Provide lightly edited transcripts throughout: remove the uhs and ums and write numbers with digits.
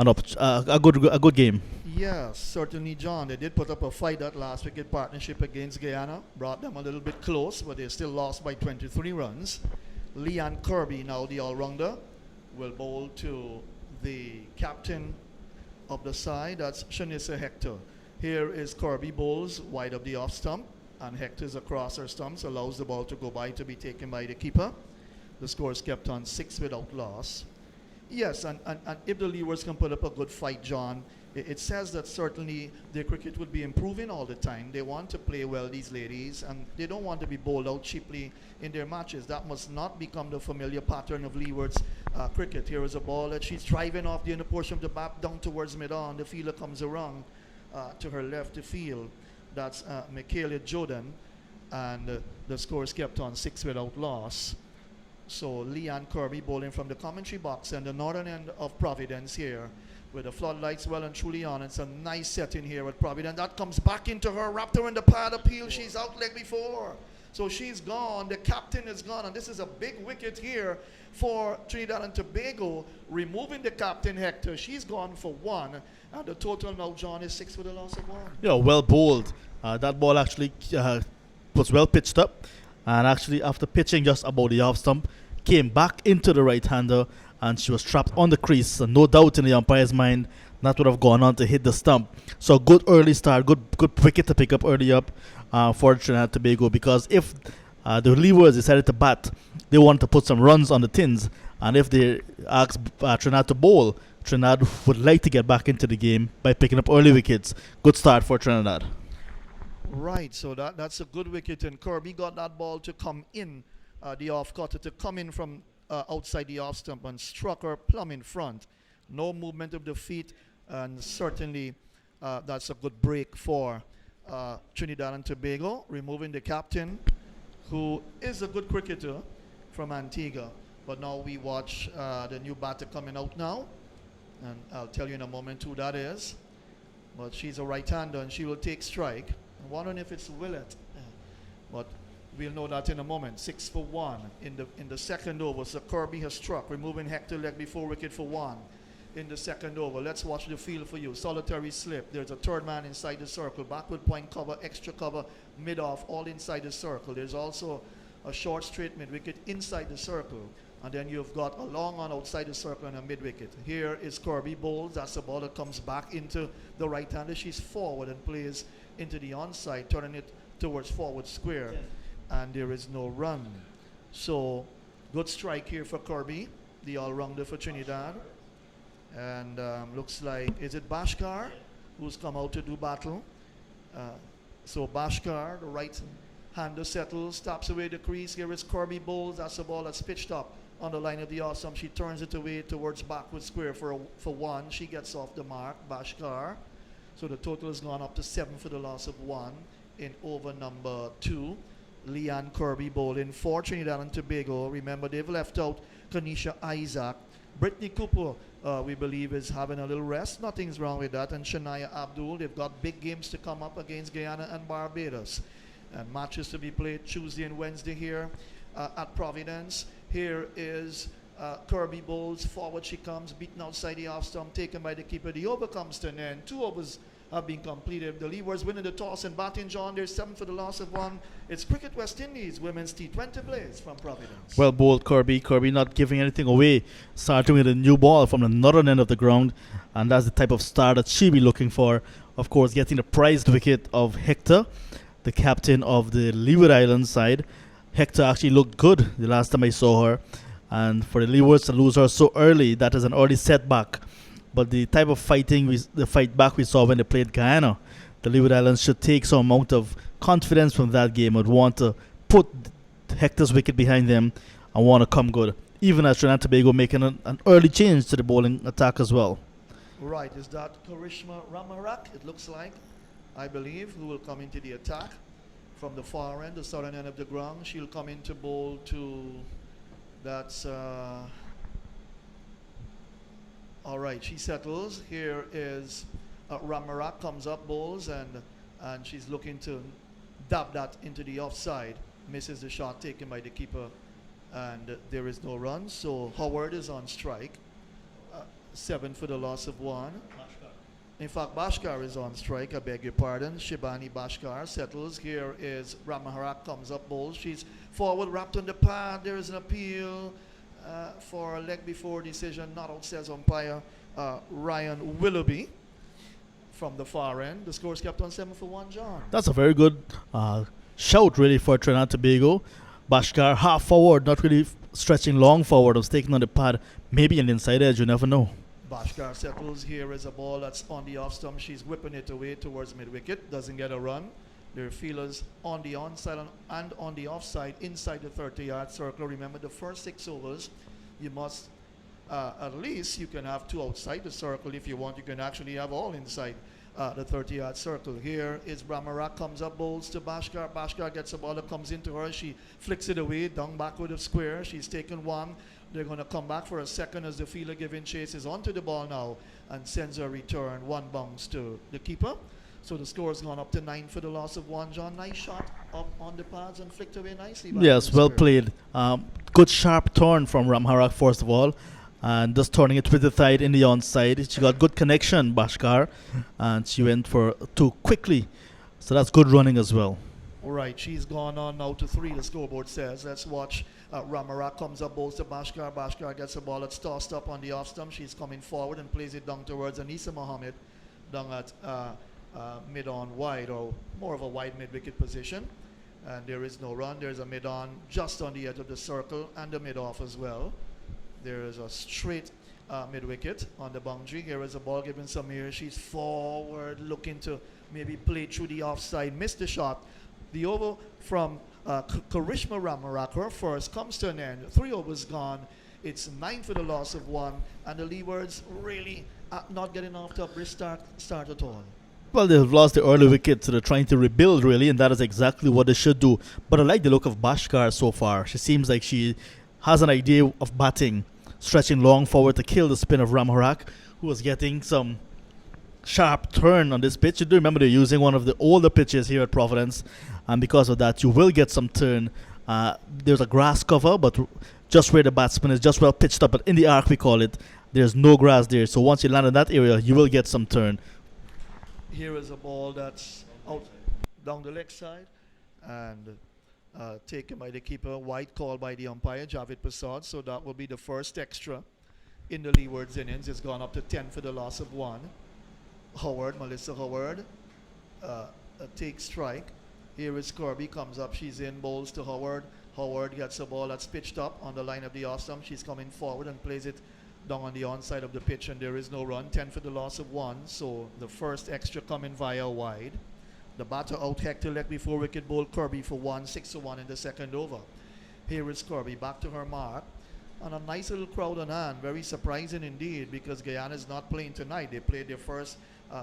a good game. Yes, certainly, John. They did put up a fight that last wicket partnership against Guyana. Brought them a little bit close, but they still lost by 23 runs. Leanne Kirby, now the all-rounder, will bowl to the captain of the side. That's Shanissa Hector. Here is Kirby bowls wide of the off stump, and Hector's across her stumps, allows the ball to go by to be taken by the keeper. The score is kept on 6 without loss. Yes, and if the Leewards can put up a good fight, John, it says that certainly their cricket would be improving all the time. They want to play well, these ladies, and they don't want to be bowled out cheaply in their matches. That must not become the familiar pattern of Leeward's cricket. Here is a ball that she's driving off the inner portion of the bat down towards mid-on. The fielder comes around to her left to field. That's Michaela Jordan, and the score is kept on 6 without loss. So Leanne Kirby bowling from the commentary box and the northern end of Providence here, with the floodlights well and truly on. It's a nice setting here with Providence. That comes back into her, wrapped her in the pad appeal. She's out leg before. So she's gone. The captain is gone. And this is a big wicket here for Trinidad and Tobago, removing the captain, Hector. She's gone for 1. And the total now, John, is 6 with a loss of 1. Yeah, well bowled. That ball actually was well pitched up. And actually, after pitching just above the off stump, came back into the right-hander, and she was trapped on the crease. And no doubt in the umpire's mind, that would have gone on to hit the stump. So good early start, good wicket to pick up early up for Trinidad and Tobago. Because if the Leewards decided to bat, they wanted to put some runs on the tins. And if they asked Trinidad to bowl, Trinidad would like to get back into the game by picking up early wickets. Good start for Trinidad. Right, so that's a good wicket, and Kirby got that ball to come in, the off cutter to come in from outside the off stump and struck her plumb in front. No movement of the feet, and certainly that's a good break for Trinidad and Tobago, removing the captain, who is a good cricketer from Antigua. But now we watch the new batter coming out now, and I'll tell you in a moment who that is. But she's a right-hander, and she will take strike. I'm wondering if it's Willett, but we'll know that in a moment. 6 for 1 in the second over. So Kirby has struck, removing Hector leg before wicket for 1 in the second over. Let's watch the field for you. Solitary slip. There's a third man inside the circle. Backward point cover, extra cover, mid-off, all inside the circle. There's also a short straight mid-wicket inside the circle. And then you've got a long one outside the circle and a mid-wicket. Here is Kirby bowls. That's the ball that comes back into the right-hander. She's forward and plays into the onside, turning it towards forward square. Yes. And there is no run. So good strike here for Kirby, the all-rounder for Trinidad. And looks like, is it Bashkar who's come out to do battle? So Bashkar, the right-hander, settles, taps away the crease. Here is Kirby bowls. That's the ball that's pitched up on the line of the awesome. She turns it away towards backward square for 1. She gets off the mark, Bashkar. So the total has gone up to 7 for the loss of 1 in over number 2. Leanne Kirby bowling for Trinidad and Tobago. Remember, they've left out Kanisha Isaac. Brittany Cooper, we believe, is having a little rest. Nothing's wrong with that. And Shania Abdul, they've got big games to come up against Guyana and Barbados. And matches to be played Tuesday and Wednesday here at Providence. Here is Kirby bowls. Forward she comes, beaten outside the off stump, taken by the keeper. The over comes to an end. 2 overs have been completed. The Leewards winning the toss and batting, John. There's 7 for the loss of 1. It's Cricket West Indies Women's T20 Blaze from Providence. Well bowled, Kirby. Kirby not giving anything away. Starting with a new ball from the northern end of the ground. And that's the type of start that she'll be looking for. Of course, getting the prized wicket of Hector, the captain of the Leeward Islands side. Hector actually looked good the last time I saw her. And for the Leewards to lose her so early, that is an early setback. But the type of the fight back we saw when they played Guyana, the Leeward Islands should take some amount of confidence from that game and want to put Hector's wicket behind them and want to come good. Even as Trinidad and Tobago making an early change to the bowling attack as well. Right, is that Karishma Ramarak, it looks like, I believe, who will come into the attack from the far end, the southern end of the ground. She'll come in to bowl to, that's... all right, she settles. Here is Ramarak comes up, bowls, and she's looking to dab that into the offside. Misses the shot taken by the keeper, and there is no run. So Howard is on strike. 7 for the loss of 1. In fact, Bashkar is on strike, I beg your pardon. Shibani Bashkar settles. Here is Ramaharak comes up, bowls. She's forward, wrapped on the pad. There is an appeal for a leg before decision. Not out, says umpire Ryan Willoughby from the far end. The score is kept on 7 for 1, John. That's a very good shout, really, for Trinidad and Tobago. Bashkar half forward, not really stretching long forward. Was taking on the pad, maybe an inside edge. You never know. Bashkar settles. Here is a ball that's on the off stump. She's whipping it away towards mid wicket. Doesn't get a run. There are fielders on the onside and on the offside inside the 30-yard circle. Remember, the first 6 overs, you must at least you can have 2 outside the circle. If you want, you can actually have all inside the 30-yard circle. Here is Ramarak, comes up, bowls to Bashkar. Bashkar gets a ball that comes into her. She flicks it away, down backward of square. She's taken 1. They're going to come back for a second as the fielder giving chase is onto the ball now and sends a return. 1 bounce to the keeper. So the score has gone up to 9 for the loss of 1, John. Nice shot up on the pads and flicked away nicely. Yes, well played. Good sharp turn from Ramharak, first of all. And just turning it with the side in the onside. She got good connection, Bashkar. And she went for 2 quickly. So that's good running as well. All right, she's gone on now to 3, the scoreboard says. Let's watch. Ramarak comes up, bowls to Bashkar. Bashkar gets a ball that's tossed up on the off stump. She's coming forward and plays it down towards Anisa Mohammed down at mid-on wide, or more of a wide mid-wicket position. And there is no run. There's a mid-on just on the edge of the circle and the mid-off as well. There is a straight mid-wicket on the boundary. Here is a ball given some here. She's forward looking to maybe play through the offside. Missed the shot. The over from Karishma Ramarak, her first, comes to an end. 3 overs gone. It's 9 for the loss of 1. And the Leewards really not getting off to a brisk start at all. Well, they've lost the early wicket, so they're trying to rebuild, really, and that is exactly what they should do. But I like the look of Bashkar so far. She seems like she has an idea of batting, stretching long forward to kill the spin of Ramharak, who was getting some sharp turn on this pitch. You do remember they're using one of the older pitches here at Providence, and because of that, you will get some turn. There's a grass cover, but just where the batsman is just well pitched up, but in the arc we call it, there's no grass there. So once you land in that area, you will get some turn. Here is a ball that's out down the leg side and taken by the keeper. White call by the umpire, Javed Prasad. So that will be the first extra in the Leeward's innings. It's gone up to 10 for the loss of 1. Howard, Melissa Howard, takes strike. Here is Kirby, comes up. She's in, bowls to Howard. Howard gets a ball that's pitched up on the line of the off stump. She's coming forward and plays it down on the onside of the pitch, and there is no run. 10 for the loss of 1. So the first extra coming via wide. The batter out Hector leg before wicket, bowl Kirby for 1, 6 for 1 in the second over. Here is Kirby back to her mark. And a nice little crowd on hand. Very surprising indeed, because Guyana is not playing tonight. They played their first,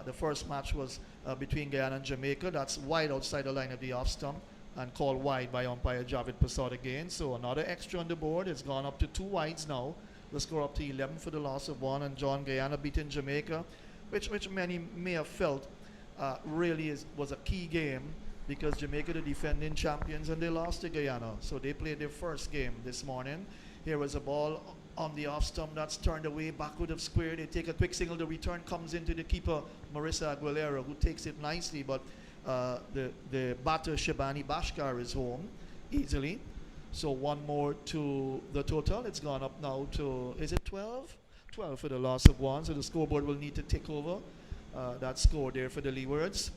the first match was between Guyana and Jamaica. That's wide outside the line of the off stump and called wide by umpire Javed Prasad again. So another extra on the board. It's gone up to 2 wides now. The score up to 11 for the loss of 1, and John Guyana beating Jamaica, which many may have felt really was a key game, because Jamaica the defending champions and they lost to Guyana. So they played their first game this morning. Here was a ball on the off stump that's turned away backward of square. They take a quick single. The return comes into the keeper, Marissa Aguilera, who takes it nicely, but the batter Shibani Bashkar is home easily. So 1 more to the total. It's gone up now to, is it 12? 12 for the loss of 1. So the scoreboard will need to take over that score there for the Leewards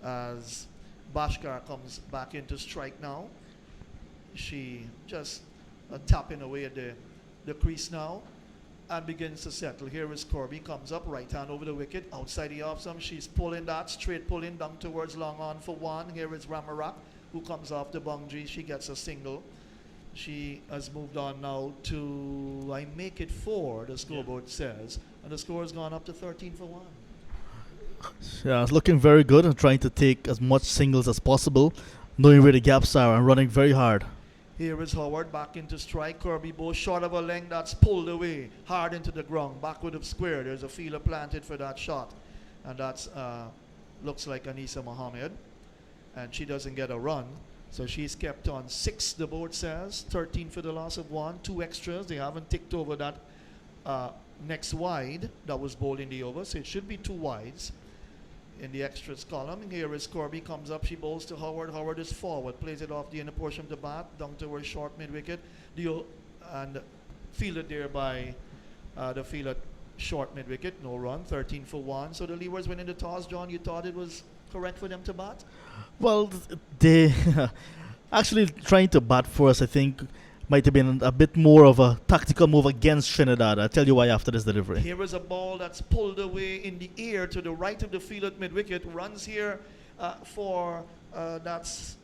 as Bashkar comes back into strike now. She just tapping away at the crease now and begins to settle. Here is Kirby, comes up, right hand over the wicket, outside the off stump. She's pulling that, straight pulling down towards long on for 1. Here is Ramarak, who comes off the boundary. She gets a single. She has moved on now to, I make it 4, the scoreboard says. And the score has gone up to 13 for 1. Yeah, it's looking very good and trying to take as much singles as possible, knowing where the gaps are and running very hard. Here is Howard back into strike. Kirby bow short of a length that's pulled away hard into the ground, backward of square. There's a fielder planted for that shot. And that's, looks like Anisa Mohammed. And she doesn't get a run. So she's kept on 6, the board says. 13 for the loss of 1. 2 extras. They haven't ticked over that next wide that was bowled in the over, so it should be 2 wides in the extras column. Here is Kirby, comes up, she bowls to Howard. Howard is forward, plays it off the inner portion of the bat, down towards short mid wicket, and fielded there by the fielder short mid wicket, no run, 13 for 1. So the Leewards winning the toss. John, you thought it was correct for them to bat? Well, they actually trying to bat first, I think, might have been a bit more of a tactical move against Trinidad. I'll tell you why after this delivery. Here is a ball that's pulled away in the air to the right of the field at mid-wicket. Runs here that's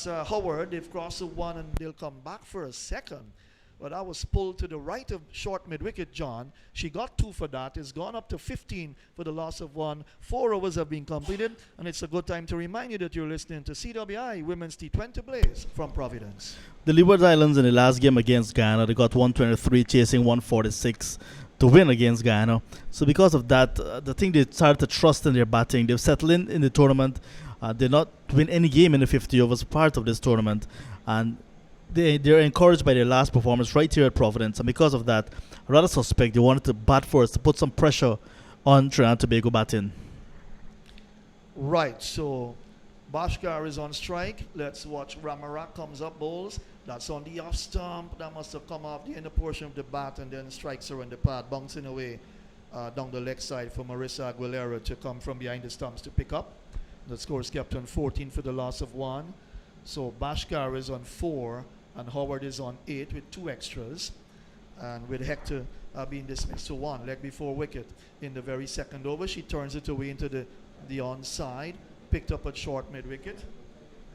Howard. They've crossed the 1 and they'll come back for a second. But that was pulled to the right of short mid-wicket, John. She got 2 for that. It's gone up to 15 for the loss of 1. 4 overs have been completed. And it's a good time to remind you that you're listening to CWI Women's T20 Blaze from Providence. The Leeward Islands in the last game against Guyana, they got 123 chasing 146 to win against Guyana. So because of that, I think they started to trust in their batting. They've settled in the tournament. They not win any game in the 50 overs part of this tournament. And they're encouraged by their last performance right here at Providence, and because of that, I rather suspect they wanted to bat first to put some pressure on Trinidad and Tobago batting. Right, so Bashkar is on strike. Let's watch Ramarak comes up, bowls. That's on the off stump. That must have come off the inner portion of the bat and then strikes her in the pad, bouncing away down the leg side for Marissa Aguilera to come from behind the stumps to pick up. The score is kept on 14 for the loss of 1. So Bashkar is on 4. And Howard is on 8 with 2 extras. And with Hector being dismissed to 1, leg before wicket. In the very second over, she turns it away into the onside. Picked up at short mid-wicket.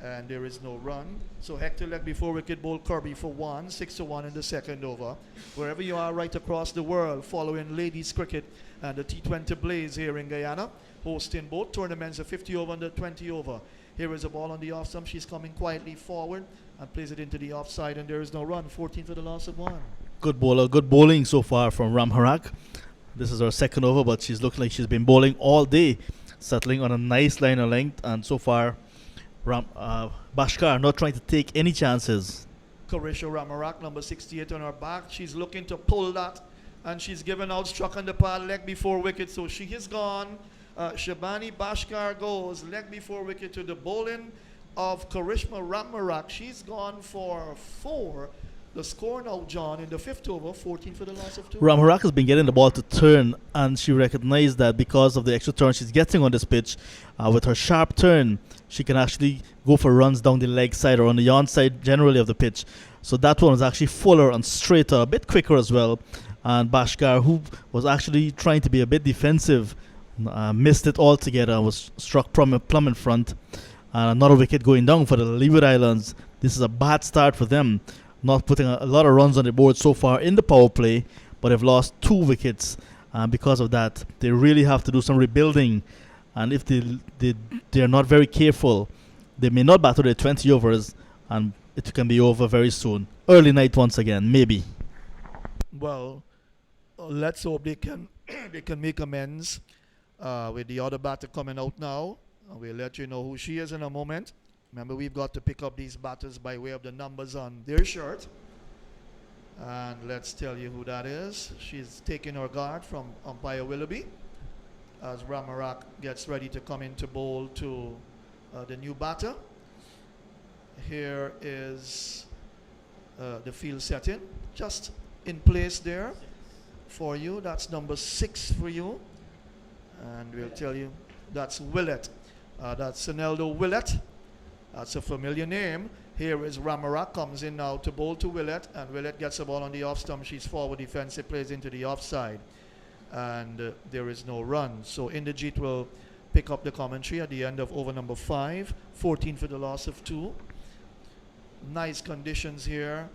And there is no run. So Hector, leg before wicket, bowled Kirby for 1, 6-1 in the second over. Wherever you are right across the world, following ladies cricket and the T20 Blaze here in Guyana, hosting both tournaments, the 50 over and the 20 over. Here is a ball on the off stump. She's coming quietly forward and plays it into the offside, and there is no run. 14 for the loss of 1. Good bowler, good bowling so far from Ramharak. This is her second over, but she's looking like she's been bowling all day, settling on a nice line of length, and so far Bashkar not trying to take any chances. Carisha Ramarak, number 68 on her back. She's looking to pull that, and she's given out, struck on the pad, leg before wicket, so she is gone. Shabani Bashkar goes leg before wicket to the bowling of Karishma Ramarak. She's gone for 4. The score now, John, in the 5th over, 14 for the loss of 2. Ramarak has been getting the ball to turn, and she recognized that because of the extra turn she's getting on this pitch, with her sharp turn, she can actually go for runs down the leg side or on the onside generally of the pitch. So that one was actually fuller and straighter, a bit quicker as well. And Bashkar, who was actually trying to be a bit defensive, missed it altogether and was struck plumb in front. And another wicket going down for the Leeward Islands. This is a bad start for them. Not putting a lot of runs on the board so far in the power play, but they've lost 2 wickets. And because of that, they really have to do some rebuilding. And if they're not very careful, they may not battle their 20 overs, and it can be over very soon. Early night once again, maybe. Well, let's hope they can they can make amends with the other batter coming out now. We'll let you know who she is in a moment. Remember, we've got to pick up these batters by way of the numbers on their shirt. And let's tell you who that is. She's taking her guard from umpire Willoughby as Ramarak gets ready to come into bowl to the new batter. Here is the field setting, just in place there for you. That's number 6 for you. And we'll tell you that's Willett. That's Sineldo Willett. That's a familiar name. Here is Ramarak, comes in now to bowl to Willett, and Willett gets the ball on the off stump. She's forward defensive, plays into the offside, and there is no run. So Inderjeet will pick up the commentary at the end of over number 5, 14 for the loss of 2. Nice conditions here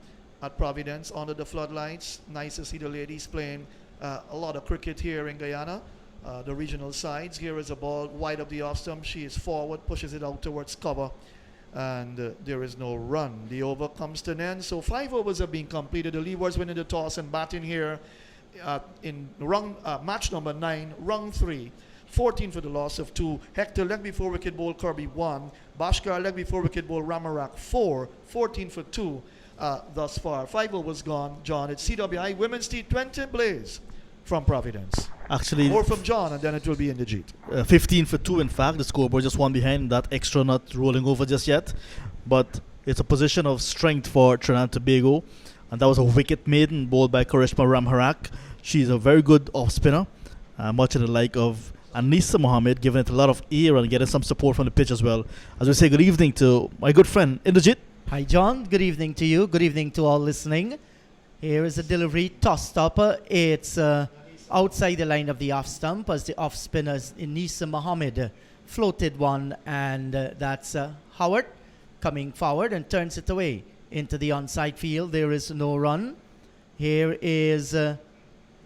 at Providence under the floodlights. Nice to see the ladies playing a lot of cricket here in Guyana. The regional sides. Here is a ball wide of the off stump. She is forward, pushes it out towards cover, and there is no run. The over comes to an end. So 5 overs have been completed. The Leewards winning the toss and batting here in match number 9, round 3. 14 for the loss of 2. Hector, leg before wicket, ball Kirby 1. Bashkar, leg before wicket, ball Ramarak 4. 14 for 2 thus far. 5 overs gone. John, it's CWI Women's T20 Blaze from Providence. Actually, More from John, and then it will be Inderjeet. 15 for 2, in fact. The scoreboard just one behind. That extra not rolling over just yet. But it's a position of strength for Trinidad and Tobago. And that was a wicket maiden bowled by Karishma Ramharak. She's a very good off spinner, much of the like of Anisa Mohammed, giving it a lot of air and getting some support from the pitch as well. As we say good evening to my good friend Inderjeet. Hi John, good evening to you. Good evening to all listening. Here is a delivery tossed up. It's outside the line of the off stump as the off spinners Anisa Mohammed floated one, and that's Howard coming forward and turns it away into the onside field. There is no run. Here is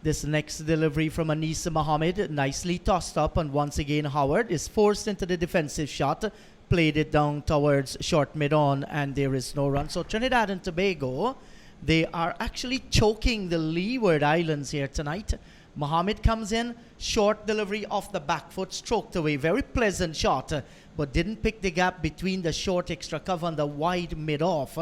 this next delivery from Anisa Mohammed, nicely tossed up, and once again Howard is forced into the defensive shot, played it down towards short mid-on, and there is no run. So Trinidad and Tobago, they are actually choking the Leeward Islands here tonight. Mohammed comes in, short delivery off the back foot, stroked away, very pleasant shot, but didn't pick the gap between the short extra cover and the wide mid-off,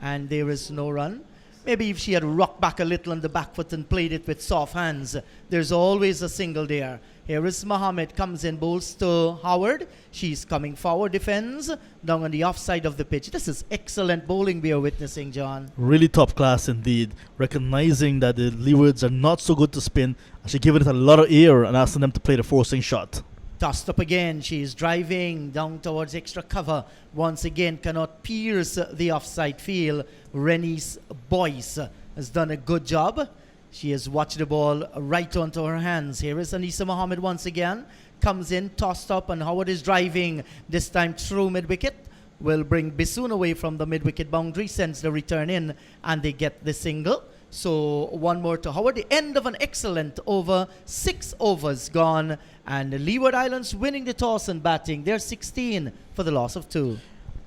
and there is no run. Maybe if she had rocked back a little on the back foot and played it with soft hands, there's always a single there. Here is Mohammed, comes in, bowls to Howard. She's coming forward, defends down on the offside of the pitch. This is excellent bowling we are witnessing, John. Really top class indeed. Recognizing that the Leewards are not so good to spin, and she's giving it a lot of air and asking them to play the forcing shot. Tossed up again. She's driving down towards extra cover. Once again, cannot pierce the offside field. Rennie's Boyce has done a good job. She has watched the ball right onto her hands. Here is Anisa Mohammed once again. Comes in, tossed up, and Howard is driving, this time through mid-wicket. Will bring Bisoon away from the mid-wicket boundary, sends the return in, and they get the single. So one more to Howard. The end of an excellent over. 6 overs gone, and the Leeward Islands winning the toss and batting. They're 16 for the loss of 2.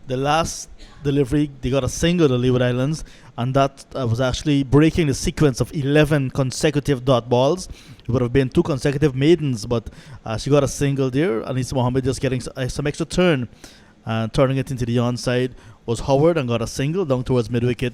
The last delivery, they got a single, the Leeward Islands, and that was actually breaking the sequence of 11 consecutive dot balls. It would have been 2 consecutive maidens, but she got a single there. Anisa Mohammed just getting some extra turn, and turning it into the onside was Howard, and got a single down towards mid-wicket.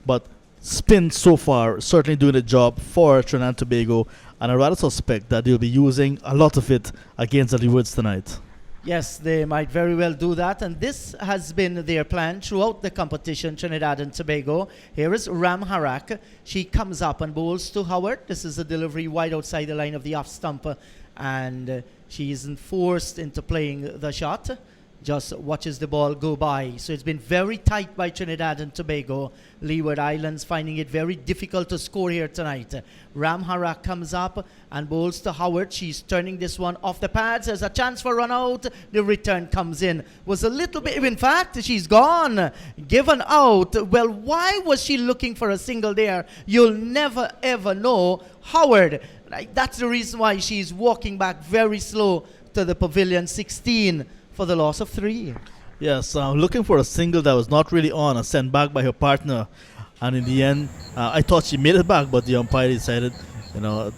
But spin so far, certainly doing the job for Trinidad and Tobago, and I rather suspect that they'll be using a lot of it against the Leewards tonight. Yes, they might very well do that, and this has been their plan throughout the competition, Trinidad and Tobago. Here is Ram Harak. She comes up and bowls to Howard. This is a delivery wide outside the line of the off stump, and she isn't forced into playing the shot. Just watches the ball go by. So it's been very tight by Trinidad and Tobago. Leeward Islands finding it very difficult to score here tonight. Ram Harak comes up and bowls to Howard. She's turning this one off the pads. There's a chance for run out. The return comes in. Was a little bit, in fact, she's gone. Given out. Well, why was she looking for a single there? You'll never ever know. Howard, that's the reason why she's walking back very slow to the pavilion. 16 for the loss of 3. Yes, looking for a single that was not really on, and sent back by her partner. And in the end, I thought she made it back, but the umpire decided,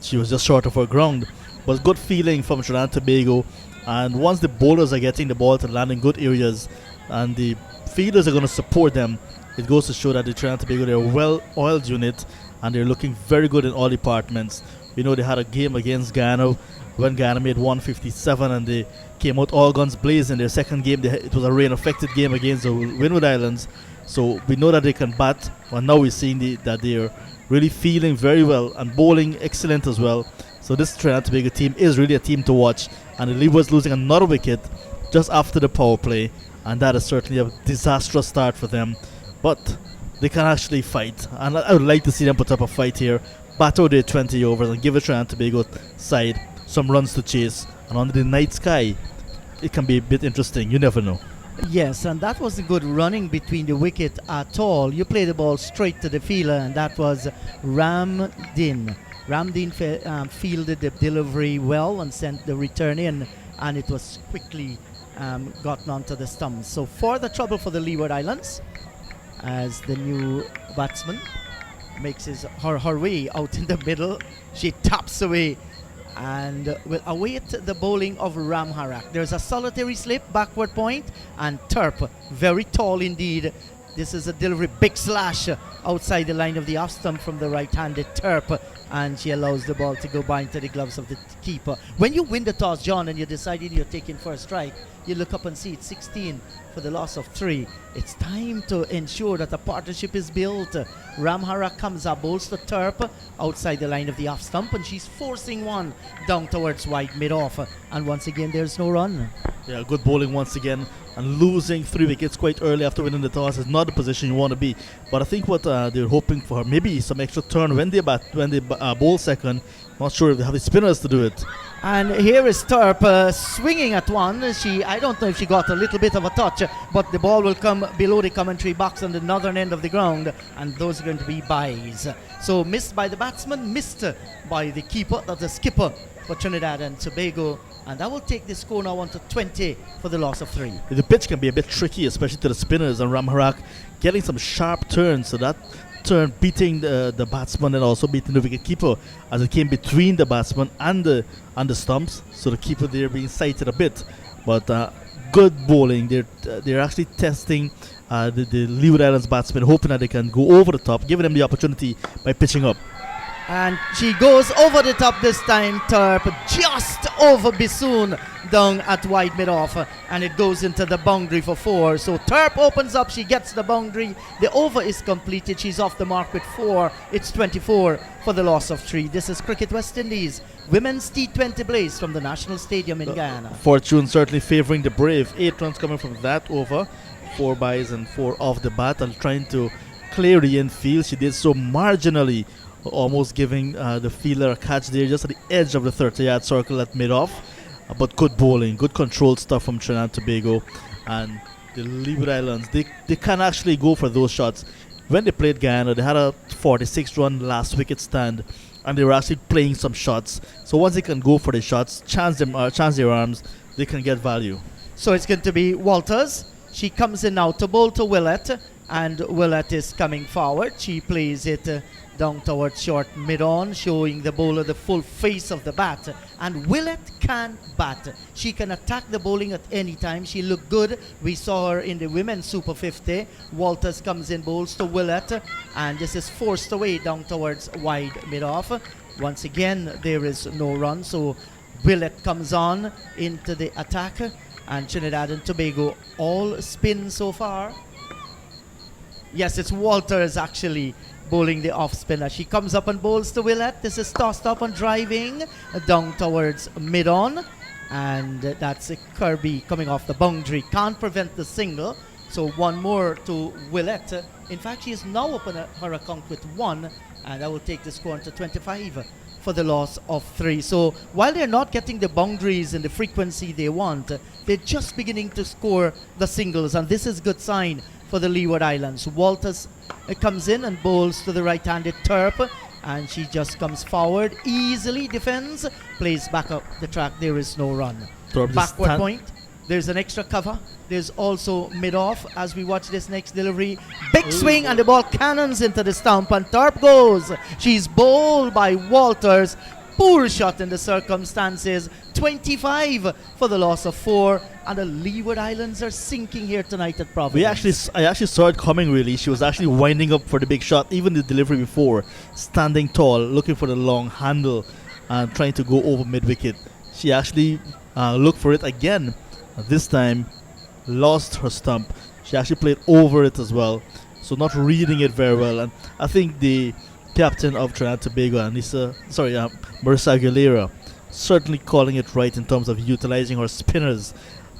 she was just short of her ground. But good feeling from Trinidad and Tobago. And once the bowlers are getting the ball to land in good areas, and the fielders are going to support them, it goes to show that the Trinidad and Tobago, they're a well-oiled unit, and they're looking very good in all departments. We know they had a game against Ghana when Ghana made 157, and they came out all guns blazing. Their second game, it was a rain-affected game against the Windies Islands. So we know that they can bat, and now we're seeing that they're really feeling very well and bowling excellent as well. So this Trinidad and Tobago team is really a team to watch, and the Leewards losing another wicket just after the power play, and that is certainly a disastrous start for them. But they can actually fight, and I would like to see them put up a fight here, battle their 20 overs, and give the Trinidad and Tobago side some runs to chase. And under the night sky, it can be a bit interesting. You never know. Yes, and that was a good running between the wicket at all. You play the ball straight to the fielder, and that was Ramdin. Ramdin fielded the delivery well and sent the return in, and it was quickly gotten onto the stumps. So for the trouble for the Leeward Islands, as the new batsman makes her way out in the middle, she taps away and will await the bowling of Ram Harak. There's a solitary slip, backward point, and Terp, very tall indeed, This is a delivery, big slash outside the line of the off stump from the right-handed Terp, and she allows the ball to go by into the gloves of the keeper. When you win the toss, John, and you're deciding you're taking for a strike, you look up and see it's 16 for the loss of 3. It's time to ensure that a partnership is built. Ramhara comes up, bowls to Terp outside the line of the off stump, and she's forcing one down towards wide mid-off. And once again, there's no run. Yeah, good bowling once again, and losing 3 wickets quite early after winning the toss is not the position you want to be. But I think what they're hoping for, maybe some extra turn when they bowl second. Not sure if they have the spinners to do it. And here is Terp swinging at one. I don't know if she got a little bit of a touch, but the ball will come below the commentary box on the northern end of the ground, and those are going to be byes. So missed by the batsman, missed by the keeper, that's the skipper for Trinidad and Tobago, and that will take the score now on to 20 for the loss of 3. The pitch can be a bit tricky, especially to the spinners, and Ramharak getting some sharp turns, so that turn beating the batsman and also beating the wicket keeper as it came between the batsman and the stumps, so the keeper there being sighted a bit. But good bowling. They're actually testing the Leeward Islands batsmen, hoping that they can go over the top, giving them the opportunity by pitching up. And she goes over the top this time, Terp, just over Bisoon down at wide mid-off, and it goes into the boundary for 4. So Terp opens up, she gets the boundary, the over is completed, she's off the mark with 4. It's 24 for the loss of 3. This is Cricket West Indies, Women's T20 Blaze from the National Stadium in Guyana. Fortune certainly favouring the Brave. 8 runs coming from that over, 4 byes and 4 off the bat, and trying to clear the infield. She did so marginally, almost giving the fielder a catch there just at the edge of the 30-yard circle at mid-off. But good bowling, good controlled stuff from Trinidad and Tobago. And the Leeward Islands, they can actually go for those shots. When they played Guyana, they had a 46-run last wicket stand, and they were actually playing some shots. So once they can go for the shots, chance their arms, they can get value. So it's going to be Walters. She comes in now to bowl to Willett, and Willett is coming forward. She plays it down towards short mid-on, showing the bowler the full face of the bat. And Willett can bat. She can attack the bowling at any time. She looked good. We saw her in the Women's Super 50. Walters comes in, bowls to Willett, and this is forced away down towards wide mid-off. Once again, there is no run, so Willett comes on into the attack, and Trinidad and Tobago all spin so far. Yes, it's Walters actually bowling the off spinner. She comes up and bowls to Willett. This is tossed up and driving down towards mid-on, and that's Kirby coming off the boundary. Can't prevent the single, so one more to Willett. In fact, she is now up on her account with 1, and that will take the score to 25 for the loss of 3. So while they're not getting the boundaries and the frequency they want, they're just beginning to score the singles, and this is good sign for the Leeward Islands. Walters comes in and bowls to the right-handed Terp, and she just comes forward, easily defends, plays back up the track. There is no run. Backward point. There's an extra cover. There's also mid-off as we watch this next delivery. Big swing, and the ball cannons into the stump, and Terp goes. She's bowled by Walters. Poor shot in the circumstances. 25 for the loss of 4, and the Leeward Islands are sinking here tonight at Providence. I actually saw it coming, really. She was actually winding up for the big shot, even the delivery before, standing tall, looking for the long handle and trying to go over mid-wicket. She actually looked for it again. This time, lost her stump. She actually played over it as well, so not reading it very well. And I think the captain of Trinidad and Tobago, Marissa Aguilera, certainly calling it right in terms of utilizing her spinners.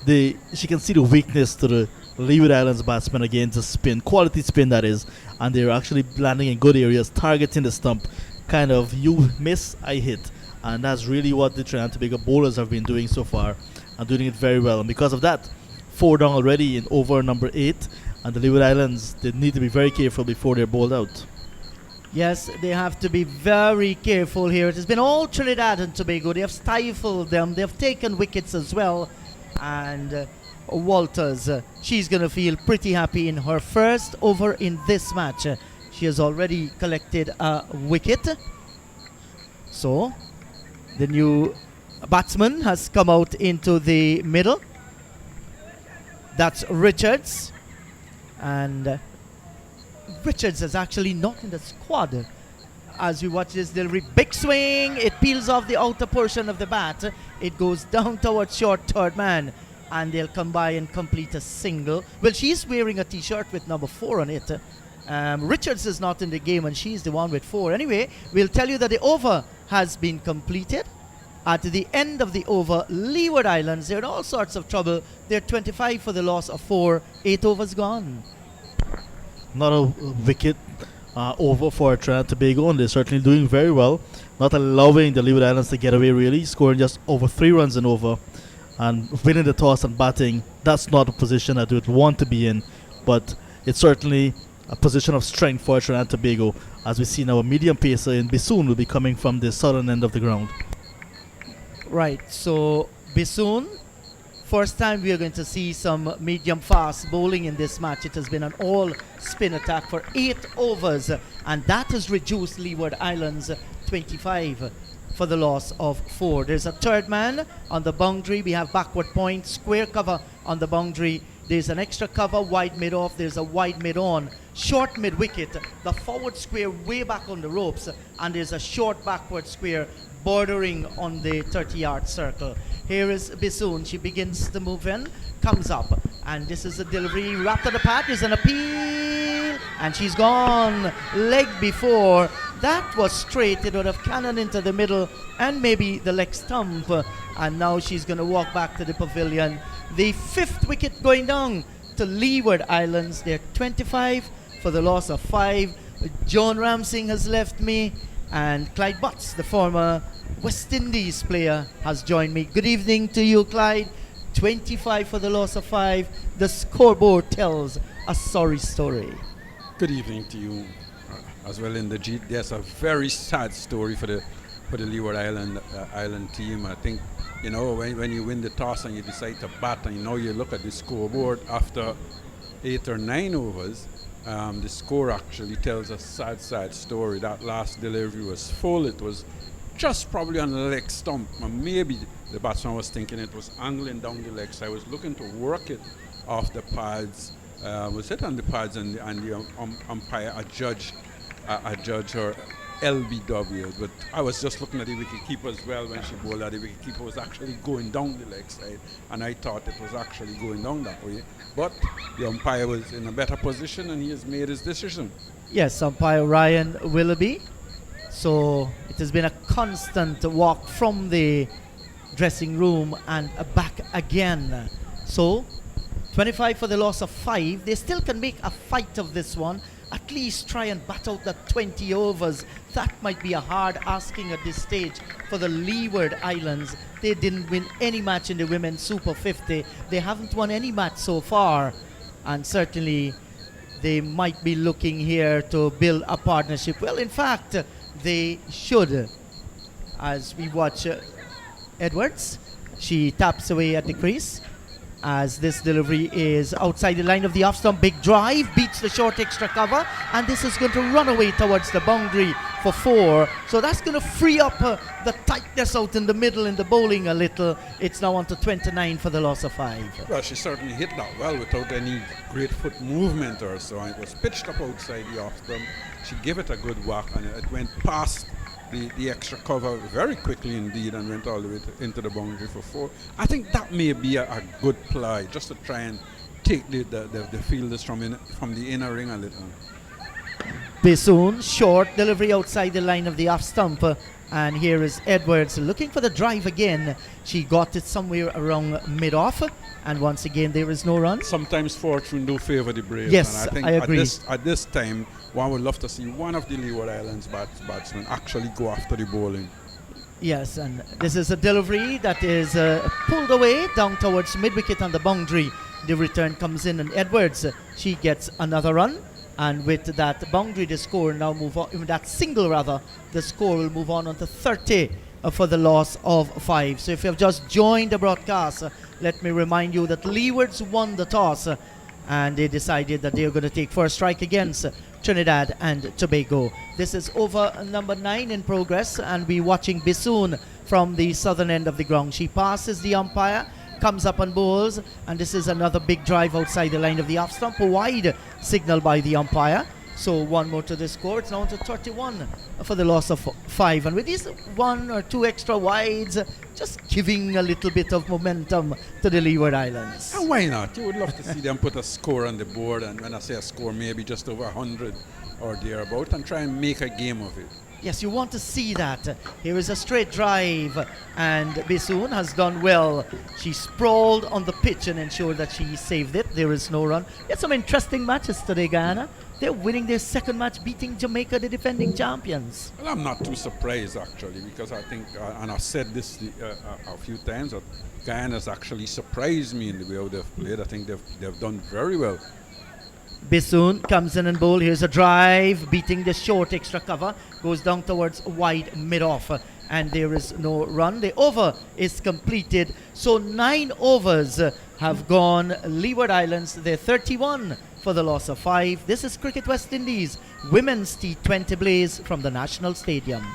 She can see the weakness to the Leeward Islands batsmen again to spin, quality spin that is, and they're actually landing in good areas, targeting the stump. Kind of, you miss, I hit. And that's really what the Trinidad and Tobago bowlers have been doing so far, and doing it very well. And because of that, 4 down already in over number 8, and the Leeward Islands, they need to be very careful before they're bowled out. Yes, they have to be very careful here. It has been all Trinidad and Tobago. They have stifled them. They have taken wickets as well. And Walters, she's going to feel pretty happy in her first over in this match. She has already collected a wicket. So, the new batsman has come out into the middle. That's Richards. And Richards is actually not in the squad. As we watch this delivery, big swing, it peels off the outer portion of the bat. It goes down towards short third man, and they'll come by and complete a single. Well, she's wearing a t-shirt with number 4 on it. Richards is not in the game, and she's the one with 4. Anyway, we'll tell you that the over has been completed. At the end of the over, Leeward Islands, they're in all sorts of trouble. They're 25 for the loss of 4. 8 overs gone. Not a wicket over for Trinidad and Tobago, and they're certainly doing very well. Not allowing the Leeward Islands to get away, really. Scoring just over 3 runs in over. And winning the toss and batting, that's not a position that we would want to be in. But it's certainly a position of strength for Trinidad and Tobago. As we see now, a medium pacer in Bissoon will be coming from the southern end of the ground. Right, so Bissoon, first time we are going to see some medium fast bowling in this match. It has been an all spin attack for 8 overs, and that has reduced Leeward Islands 25 for the loss of 4. There's a third man on the boundary. We have backward point, square cover on the boundary. There's an extra cover, wide mid off. There's a wide mid on, short mid wicket, the forward square way back on the ropes, and there's a short backward square bordering on the 30-yard circle. Here is Bissoon. She begins to move in, comes up, and this is a delivery wrapped on the pad. There's an appeal, and she's gone. Leg before. That was straight. It would have cannoned into the middle and maybe the leg stump. And now she's going to walk back to the pavilion. The 5th wicket going down to Leeward Islands. They're 25 for the loss of 5. Joan Ramsing has left me, and Clyde Butts, the former West Indies player, has joined me. Good evening to you, Clyde. 25 for the loss of 5. The scoreboard tells a sorry story. Good evening to you as well, Inderjeet. Yes, a very sad story for the Leeward Island team. I think, you know, when you win the toss and you decide to bat, and you know, you look at the scoreboard after 8 or 9 overs, the score actually tells a sad story. That last delivery was full. It was just probably on the leg stump. Maybe the batsman was thinking it was angling down the legs. I was looking to work it off the pads. Was hit on the pads, and the umpire adjudged her LBW. But I was just looking at the wicketkeeper as well when she bowled. The wicketkeeper was actually going down the leg side, and I thought it was actually going down that way. But the umpire was in a better position, and he has made his decision. Yes, umpire Ryan Willoughby. So it has been a constant walk from the dressing room and back again. So 25 for the loss of 5. They still can make a fight of this one. At least try and bat out the 20 overs. That might be a hard asking at this stage for the Leeward Islands. They didn't win any match in the Women's Super 50. They haven't won any match so far. And certainly they might be looking here to build a partnership. Well, in fact, they should. As we watch Edwards, she taps away at the crease. As this delivery is outside the line of the off stump. Big drive, beats the short extra cover, and this is going to run away towards the boundary for 4. So that's going to free up the tightness out in the middle in the bowling a little. It's now on to 29 for the loss of 5. Well, she certainly hit that well without any great foot movement or so. It was pitched up outside the off stump. She gave it a good whack, and it went past the extra cover very quickly indeed, and went all the way into the boundary for 4. I think that may be a good play, just to try and take the fielders from the inner ring a little. Bissoon, short delivery outside the line of the off stump. And here is Edwards looking for the drive again. She got it somewhere around mid-off. And once again, there is no run. Sometimes fortune do favor the brave. Yes, and I think I agree. At this time, one would love to see one of the Leeward Islands batsmen actually go after the bowling. Yes, and this is a delivery that is pulled away down towards mid-wicket on the boundary. The return comes in, and Edwards, she gets another run. And with that boundary, the score now move on, with that single rather, the score will move on to 30 for the loss of 5. So if you have just joined the broadcast, let me remind you that Leewards won the toss, and they decided that they are going to take first strike against Trinidad and Tobago. This is over number 9 in progress, and we're watching Bissoon from the southern end of the ground. She passes the umpire, comes up and bowls, and this is another big drive outside the line of the off stump. A wide signal by the umpire. So one more to the score. It's now on to 31 for the loss of 5. And with these 1 or 2 extra wides, just giving a little bit of momentum to the Leeward Islands. And why not? You would love to see them put a score on the board, and when I say a score, maybe just over 100 or thereabout, and try and make a game of it. Yes, you want to see that. Here is a straight drive, and Besoon has done well. She sprawled on the pitch and ensured that she saved it. There is no run. We had some interesting matches today, Guyana. They're winning their second match, beating Jamaica, the defending champions. Well, I'm not too surprised, actually, because I think, and I've said this a few times, that Guyana's actually surprised me in the way how they've played. I think they've done very well. Besoon comes in and bowl. Here's a drive, beating the short extra cover. Goes down towards wide mid-off. And there is no run. The over is completed. So 9 overs have gone. Leeward Islands, they're 31 for the loss of 5. This is Cricket West Indies Women's T20 Blaze from the National Stadium.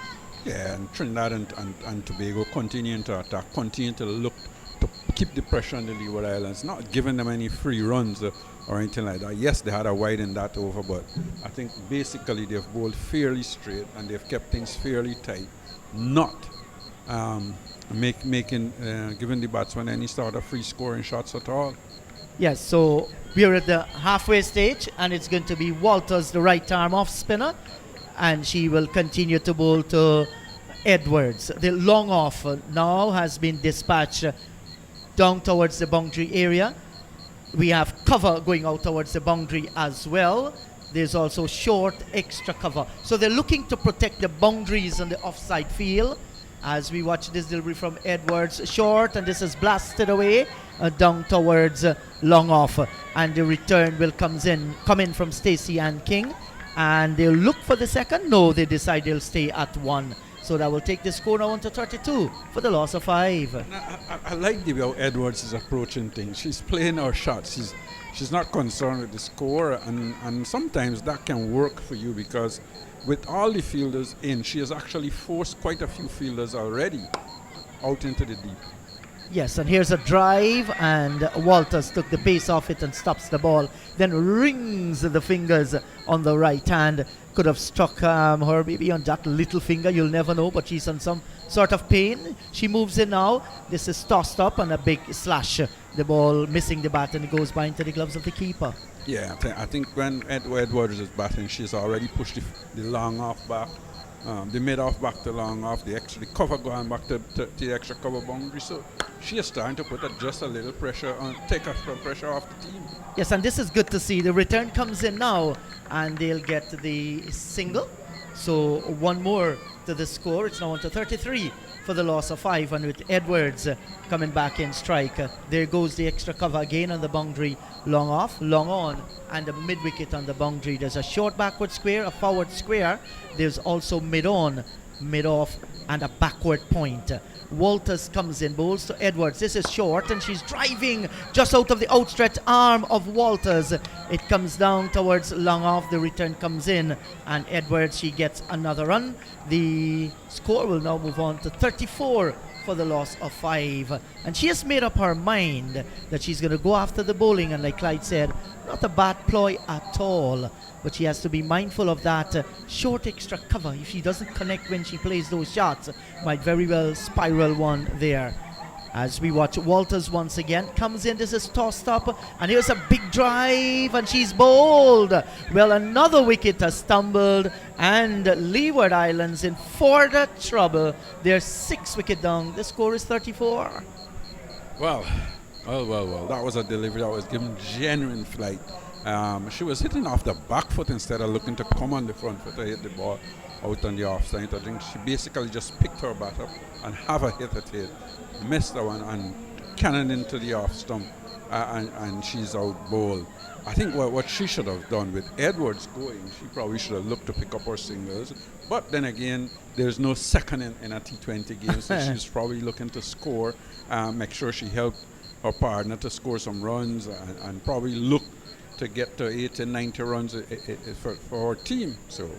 Yeah, and Trinidad and Tobago continuing to attack, continue to look to keep the pressure on the Leeward Islands, not giving them any free runs or anything like that. Yes, they had a wide in that over, but I think basically they've bowled fairly straight and they've kept things fairly tight, not giving the batsmen any sort of free scoring shots at all. Yes, so we're at the halfway stage, and it's going to be Walters, the right arm off spinner, and she will continue to bowl to Edwards. The long off now has been dispatched down towards the boundary area. We have cover going out towards the boundary as well. There's also short extra cover. So they're looking to protect the boundaries on the offside field. As we watch this delivery from Edwards, short, and this is blasted away down towards long off. And the return will come in from Stacey and King. And they'll look for the second. No, they decide they'll stay at 1. So that will take the score now on to 32 for the loss of 5. I like the way how Edwards is approaching things. She's playing her shots. She's not concerned with the score, and sometimes that can work for you, because with all the fielders in, she has actually forced quite a few fielders already out into the deep. Yes, and here's a drive, and Walters took the pace off it and stops the ball, then rings the fingers on the right hand. Could have struck her maybe on that little finger, you'll never know, but she's on some sort of pain. She moves in now. This is tossed up and a big slash. The ball missing the bat, and it goes by into the gloves of the keeper. Yeah, I think when Edwards is batting, she's already pushed the long off back, the mid off back to long off, the cover going back to the extra cover boundary. So she is starting to put just a little pressure on, take some pressure off the team. Yes, and this is good to see. The return comes in now, and they'll get the single. So 1 more to the score. It's now on to 33 for the loss of 5, and with Edwards coming back in strike. There goes the extra cover again on the boundary. Long off, long on, and a mid wicket on the boundary. There's a short backward square, a forward square. There's also mid on, mid off, and a backward point. Walters comes in, bowls to Edwards. This is short, and she's driving just out of the outstretched arm of Walters. It comes down towards long off. The return comes in, and Edwards, she gets another run. The score will now move on to 34 for the loss of 5. And she has made up her mind that she's going to go after the bowling, and like Clyde said, not a bad ploy at all. But she has to be mindful of that short extra cover. If she doesn't connect when she plays those shots, might very well spiral one there. As we watch Walters once again, comes in, this is tossed up, and here's a big drive, and she's bowled. Well, another wicket has stumbled, and Leeward Islands in further trouble. They're 6 wicket down. The score is 34. Well, that was a delivery that was given genuine flight. She was hitting off the back foot instead of looking to come on the front foot to hit the ball out on the off side. I think she basically just picked her bat up and have a hit at it. Missed the one and cannon into the off stump, and she's out bowled. I think what she should have done with Edwards going, she probably should have looked to pick up her singles. But then again, there's no second in a T20 game, so she's probably looking to score, make sure she helped her partner to score some runs, and probably look to get to 80, 90 runs for her team. So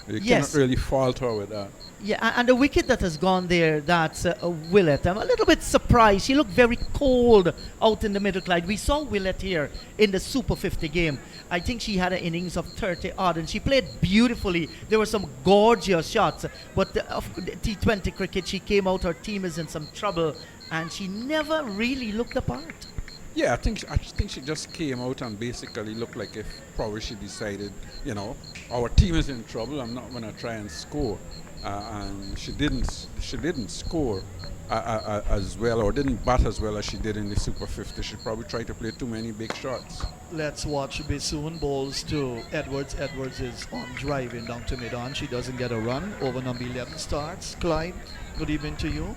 You Yes. cannot really falter with that. Yeah, and the wicket that has gone there, that's Willett. I'm a little bit surprised. He looked very cold out in the middle, Clyde. We saw Willett here in the Super 50 game. I think she had an innings of 30 odd, and she played beautifully. There were some gorgeous shots, but of the T20 cricket, she came out. Her team is in some trouble, and she never really looked the part. Yeah, I think she just came out and basically looked like if probably she decided, our team is in trouble. I'm not going to try and score, and she didn't score as well, or didn't bat as well as she did in the Super 50. She probably tried to play too many big shots. Let's watch Bissoon bowls to Edwards. Edwards is on driving down to mid-on. She doesn't get a run. Over number 11 starts. Clyde, good evening to you.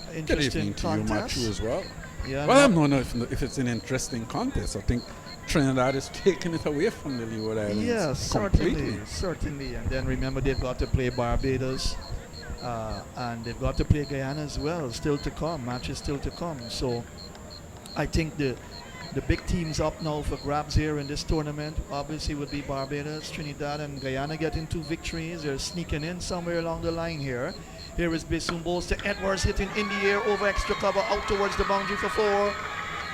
Good Interesting evening to you, contest. Matthew, as well. Yeah, Well, I don't know if it's an interesting contest. I think Trinidad is taking it away from the Leeward Islands. yeah, completely. certainly. And then remember, they've got to play Barbados, and they've got to play Guyana as well. Still to come, matches still to come. So I think the big teams up now for grabs here in this tournament obviously would be Barbados, Trinidad, and Guyana getting 2 victories. They're sneaking in somewhere along the line here. Here is Bissoon bowls to Edwards, hitting in the air over extra cover out towards the boundary for 4.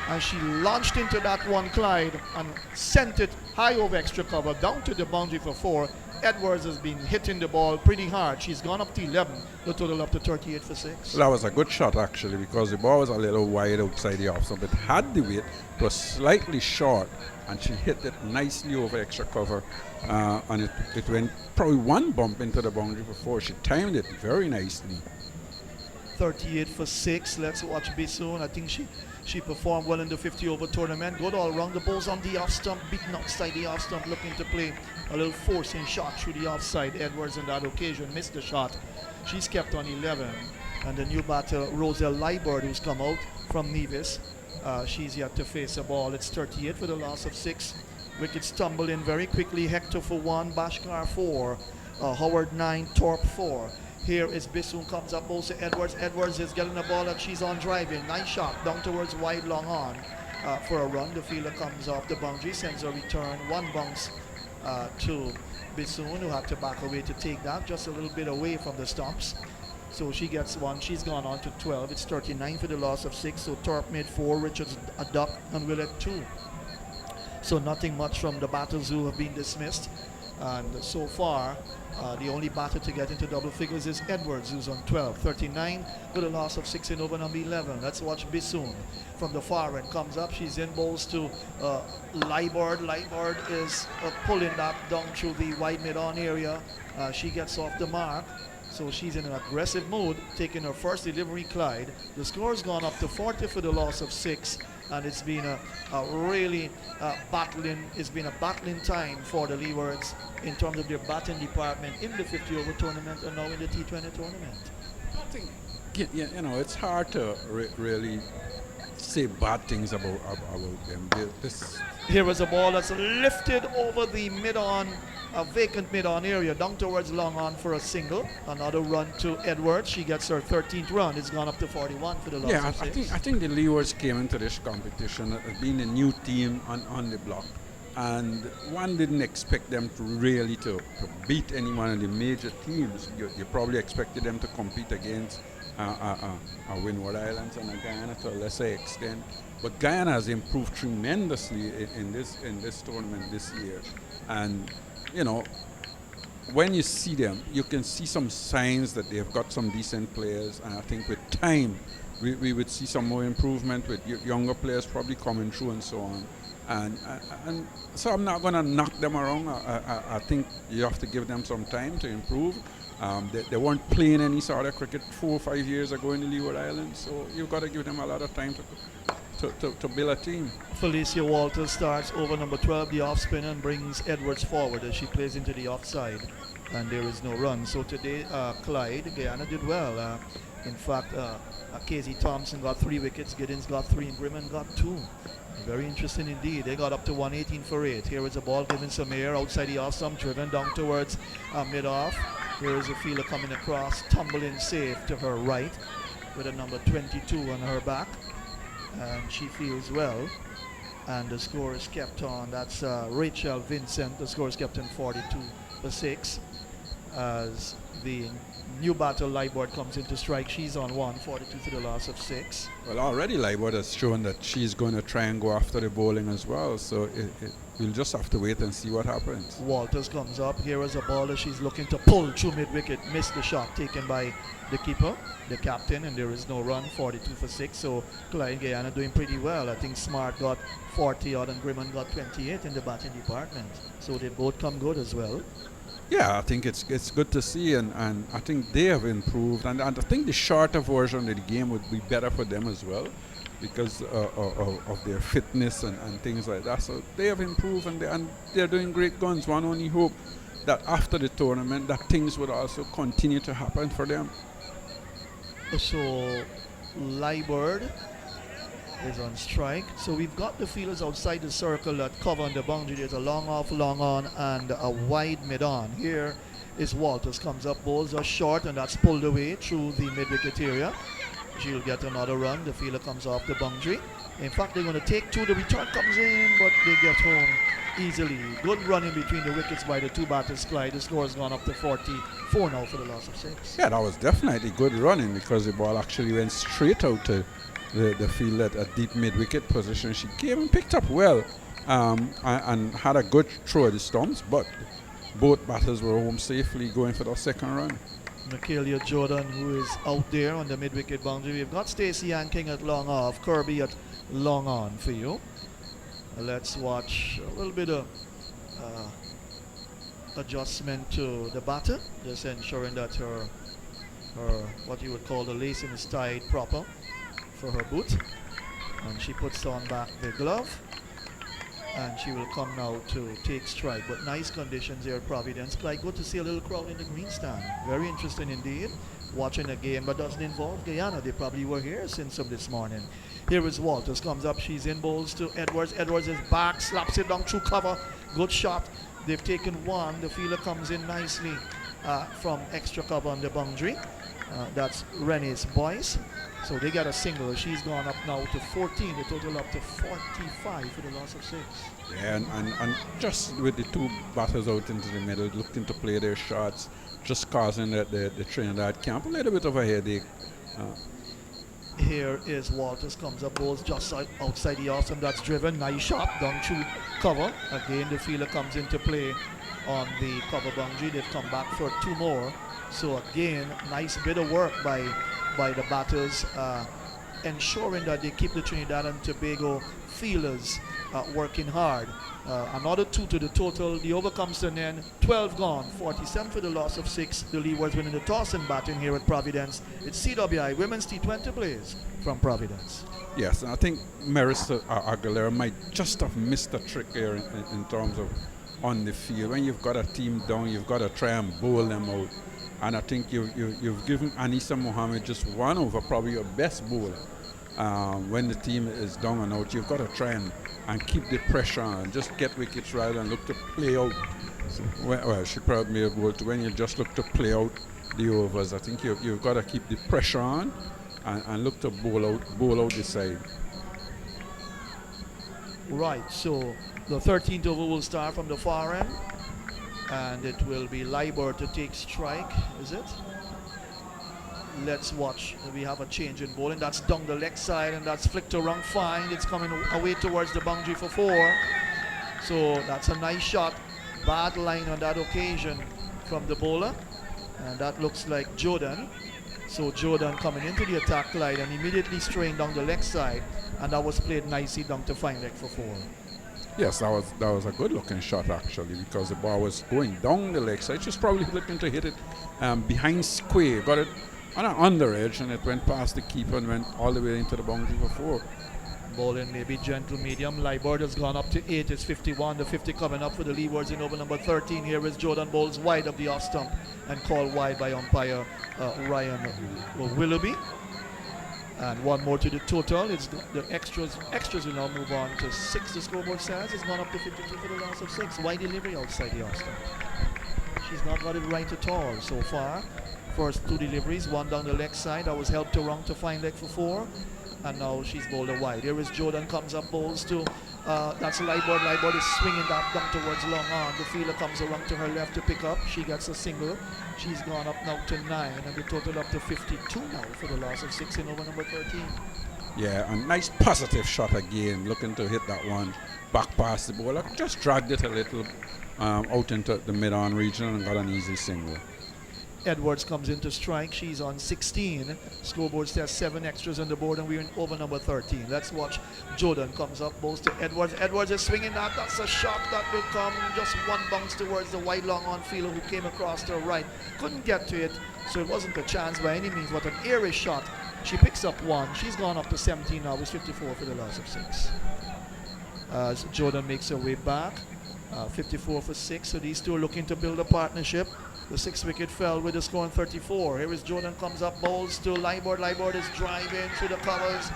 And she launched into that one, Clyde, and sent it high over extra cover down to the boundary for 4. Edwards has been hitting the ball pretty hard. She's gone up to 11, the total up to 38 for 6. Well, that was a good shot actually, because the ball was a little wide outside the off stump. It had the weight, it was slightly short, and she hit it nicely over extra cover, and it went probably one bump into the boundary for 4. She timed it very nicely. 38 for 6. Let's watch Bissoon. I think she performed well in the 50 over tournament. Good all around. The ball's on the off stump, beaten outside the off stump, looking to play a little forcing shot through the offside. Edwards on that occasion missed the shot. She's kept on 11. And the new batter, Roselle Leeward, who's come out from Nevis, she's yet to face a ball. It's 38 for the loss of 6. Wickets tumble in very quickly. Hector for 1, Bashkar 4, Howard 9, Torp 4. Here is Bissoon, comes up also Edwards. Edwards is getting the ball and she's on driving. Nice shot down towards wide long on for a run. The fielder comes off the boundary, sends a return. One bounce to Bissoon, who had to back away to take that, just a little bit away from the stumps. So she gets 1. She's gone on to 12. It's 39 for the loss of 6. So Torp made 4, Richards a duck, and Willett 2. So nothing much from the batters who have been dismissed. And so far, the only batter to get into double figures is Edwards, who's on 12. 39 with a loss of 6 in over number 11. Let's watch Bissoon from the far end. Comes up, she's in, bowls to Leeward. Leeward is pulling that down through the wide mid-on area. She gets off the mark. So she's in an aggressive mood, taking her first delivery, Clyde. The score's gone up to 40 for the loss of 6. And it's been a really battling time for the Leewards in terms of their batting department in the 50 over tournament and now in the T20 tournament. I think, it's hard to really say bad things about them. Here was a ball that's lifted over the mid-on, a vacant mid-on area, down towards long on for a single. Another run to Edwards. She gets her 13th run. It's gone up to 41 for the loss of 6. I think the Leewards came into this competition as being a new team on the block, and one didn't expect them to really to beat any one of the major teams. You probably expected them to compete against Windies Islands and Guyana to a lesser extent, but Guyana has improved tremendously in this tournament this year. And when you see them, you can see some signs that they've got some decent players, and I think with time we would see some more improvement with younger players probably coming through and so on. And so I'm not going to knock them around. I think you have to give them some time to improve. They weren't playing any sort of cricket 4 or 5 years ago in the Leeward Islands, so you've got to give them a lot of time to build a team. Felicia Walters starts over number 12, the off spinner, and brings Edwards forward as she plays into the offside, and there is no run. So today, Clyde, Guyana did well. In fact, Casey Thompson got 3 wickets, Giddens got 3, and Grimman got 2. Very interesting indeed. They got up to 118 for 8. Here is a ball given some air outside the off stump, driven down towards mid-off. Here is a fielder coming across, tumbling safe to her right with a number 22 on her back. And she feels well. And the score is kept on. That's Rachel Vincent. The score is kept on 42 for 6. as the new batter Leeward comes into strike. She's on 142 for the loss of 6. Well, already Leeward has shown that she's going to try and go after the bowling as well. So we'll just have to wait and see what happens. Walters comes up. Here is a ball that she's looking to pull through mid-wicket. Missed the shot taken by the keeper, the captain, and there is no run. 42 for 6. So Clyde Guyana doing pretty well. I think Smart got 40 odd and Grimman got 28 in the batting department. So they both come good as well. Yeah, I think it's good to see, and I think they have improved, and I think the shorter version of the game would be better for them as well, because of their fitness and things like that. So they have improved, and they're doing great guns. One only hope that after the tournament that things would also continue to happen for them. So Leeward is on strike. So we've got the fielders outside the circle that cover on the boundary. There's a long off, long on, and a wide mid on. Here is Walters, comes up, bowls are short, and that's pulled away through the mid-wicket area. She'll get another run. The fielder comes off the boundary. In fact, they're going to take 2. The return comes in, but they get home easily. Good running between the wickets by the two batters, Clyde. The score has gone up to 44 now for the loss of 6. Yeah, that was definitely good running, because the ball actually went straight out to the field at a deep mid-wicket position. She came and picked up well, and had a good throw of the stumps, but both batters were home safely going for the second run. Michaela Jordan, who is out there on the mid-wicket boundary. We've got Stacey Yanking at long off, Kirby at long on for you. Let's watch a little bit of adjustment to the batter, just ensuring that her what you would call the lacing is tied proper for her boot, and she puts on back the glove, and she will come now to take strike. But nice conditions here at Providence. Clyde, good to see a little crowd in the green stand. Very interesting indeed. Watching a game that doesn't involve Guyana. They probably were here since of this morning. Here is Walters, comes up, she's in, bowls to Edwards. Edwards is back, slaps it down through cover. Good shot. They've taken 1. The fielder comes in nicely from extra cover on the boundary. That's Renee's Boyce. So they got a single. She's gone up now to 14. The total up to 45 for the loss of 6. Yeah, and just with the two batters out into the middle, looking to play their shots, just causing the Trinidad camp a little bit of a headache. Here is Walters, comes up, bowls just outside the awesome. That's driven. Nice shot down through cover. Again, the fielder comes into play on the cover boundary. They've come back for 2 more. So again, nice bit of work by the batters, ensuring that they keep the Trinidad and Tobago fielders working hard. Another 2 to the total. The over comes to an end. 12 gone. 47 for the loss of 6. The Leewards winning the toss and batting here at Providence. It's CWI Women's T20 plays from Providence. Yes, and I think Marissa Aguilera might just have missed a trick here in terms of on the field. When you've got a team down, you've got to try and bowl them out. And I think you've given Anissa Mohammed just 1 over, probably your best bowler. When the team is down and out, you've got to try and keep the pressure on, just get wickets right and look to play out. So, well, she probably may have bowled when you just look to play out the overs. I think you've got to keep the pressure on and look to bowl out the side. Right, so the 13th over will start from the far end. And it will be Leeward to take strike, is it? Let's watch. We have a change in bowling. That's down the leg side, and that's flicked around fine. It's coming away towards the boundary for 4. So that's a nice shot. Bad line on that occasion from the bowler. And that looks like Jordan. So Jordan coming into the attack line and immediately straying down the leg side. And that was played nicely down to fine leg for 4. Yes, that was a good-looking shot actually, because the ball was going down the leg side. She's probably looking to hit it behind square. Got it on an under edge, and it went past the keeper and went all the way into the boundary for 4. Bowling maybe gentle medium. Leeward has gone up to 8. It's 51. The 50 coming up for the Leewards in over number 13. Here is Jordan, bowls wide of the off stump and called wide by umpire Ryan Willoughby. And 1 more to the total. It's the extras. Extras will now move on to 6. The scoreboard says it's gone up to 52 for the loss of 6. Wide delivery outside the off stump. She's not got it right at all so far. First 2 deliveries, 1 down the leg side. That was helped to wrong to fine leg for 4. And now she's bowled a wide. Here is Jordan, comes up, bowls to That's Leeward. Leeward is swinging that down towards long on. The fielder comes around to her left to pick up. She gets a single. She's gone up now to 9, and the total up to 52 now for the loss of 6 in over number 13. Yeah, a nice positive shot again, looking to hit that one back past the bowler. Just dragged it a little out into the mid-on region and got an easy single. Edwards comes in to strike. She's on 16. Scoreboard says 7 extras on the board, and we're in over number 13. Let's watch. Jordan comes up, bowls to Edwards. Edwards is swinging that. That's a shot that will come just one bounce towards the wide long on fielder who came across to her right. Couldn't get to it, so it wasn't a chance by any means. What an airy shot. She picks up 1. She's gone up to 17 now. It's 54 for the loss of 6. As Jordan makes her way back, 54 for 6. So these two are looking to build a partnership. The 6th wicket fell with a score on 34. Here is Jordan, comes up, bowls to Leeward. Leeward is driving through the covers.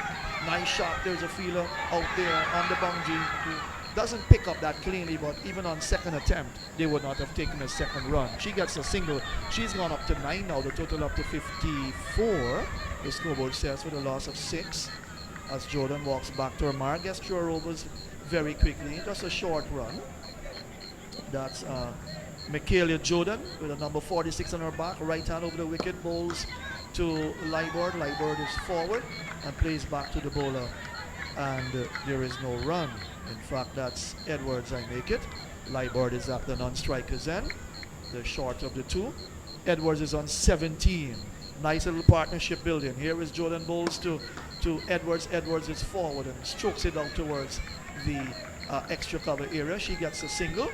Nice shot. There's a fielder out there on the boundary who doesn't pick up that cleanly, but even on second attempt, they would not have taken a second run. She gets a single. She's gone up to 9 now. The total up to 54. The scoreboard says for the loss of 6. As Jordan walks back to her mark, gets through her overs very quickly. Just a short run. That's Michaela Jordan with a number 46 on her back, right hand over the wicket, bowls to Leeward. Leeward is forward and plays back to the bowler, and there is no run. In fact, that's Edwards, I make it. Leeward is at the non-striker's end, the short of the two. Edwards is on 17. Nice little partnership building. Here is Jordan, bowls to Edwards. Edwards is forward and strokes it out towards the extra cover area. She gets a single.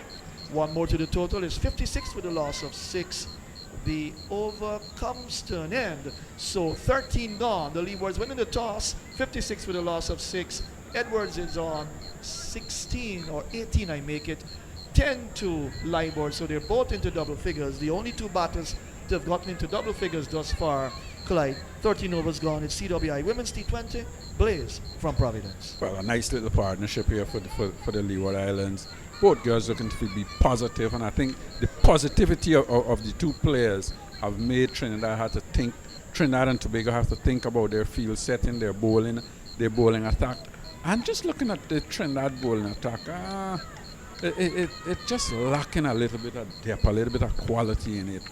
1 more to the total is 56 with a loss of 6. The over comes to an end. So 13 gone. The Leewards winning the toss. 56 with a loss of 6. Edwards is on 16 or 18, I make it. 10 to Leeward. So they're both into double figures. The only 2 batters to have gotten into double figures thus far, Clyde. 13 overs gone. It's CWI Women's T20. Blaze from Providence. Well, a nice little partnership here for the Leeward Islands. Both girls looking to be positive, and I think the positivity of the 2 players have made Trinidad and Tobago have to think about their field setting, their bowling attack. And just looking at the Trinidad bowling attack, it just lacking a little bit of depth, a little bit of quality in it.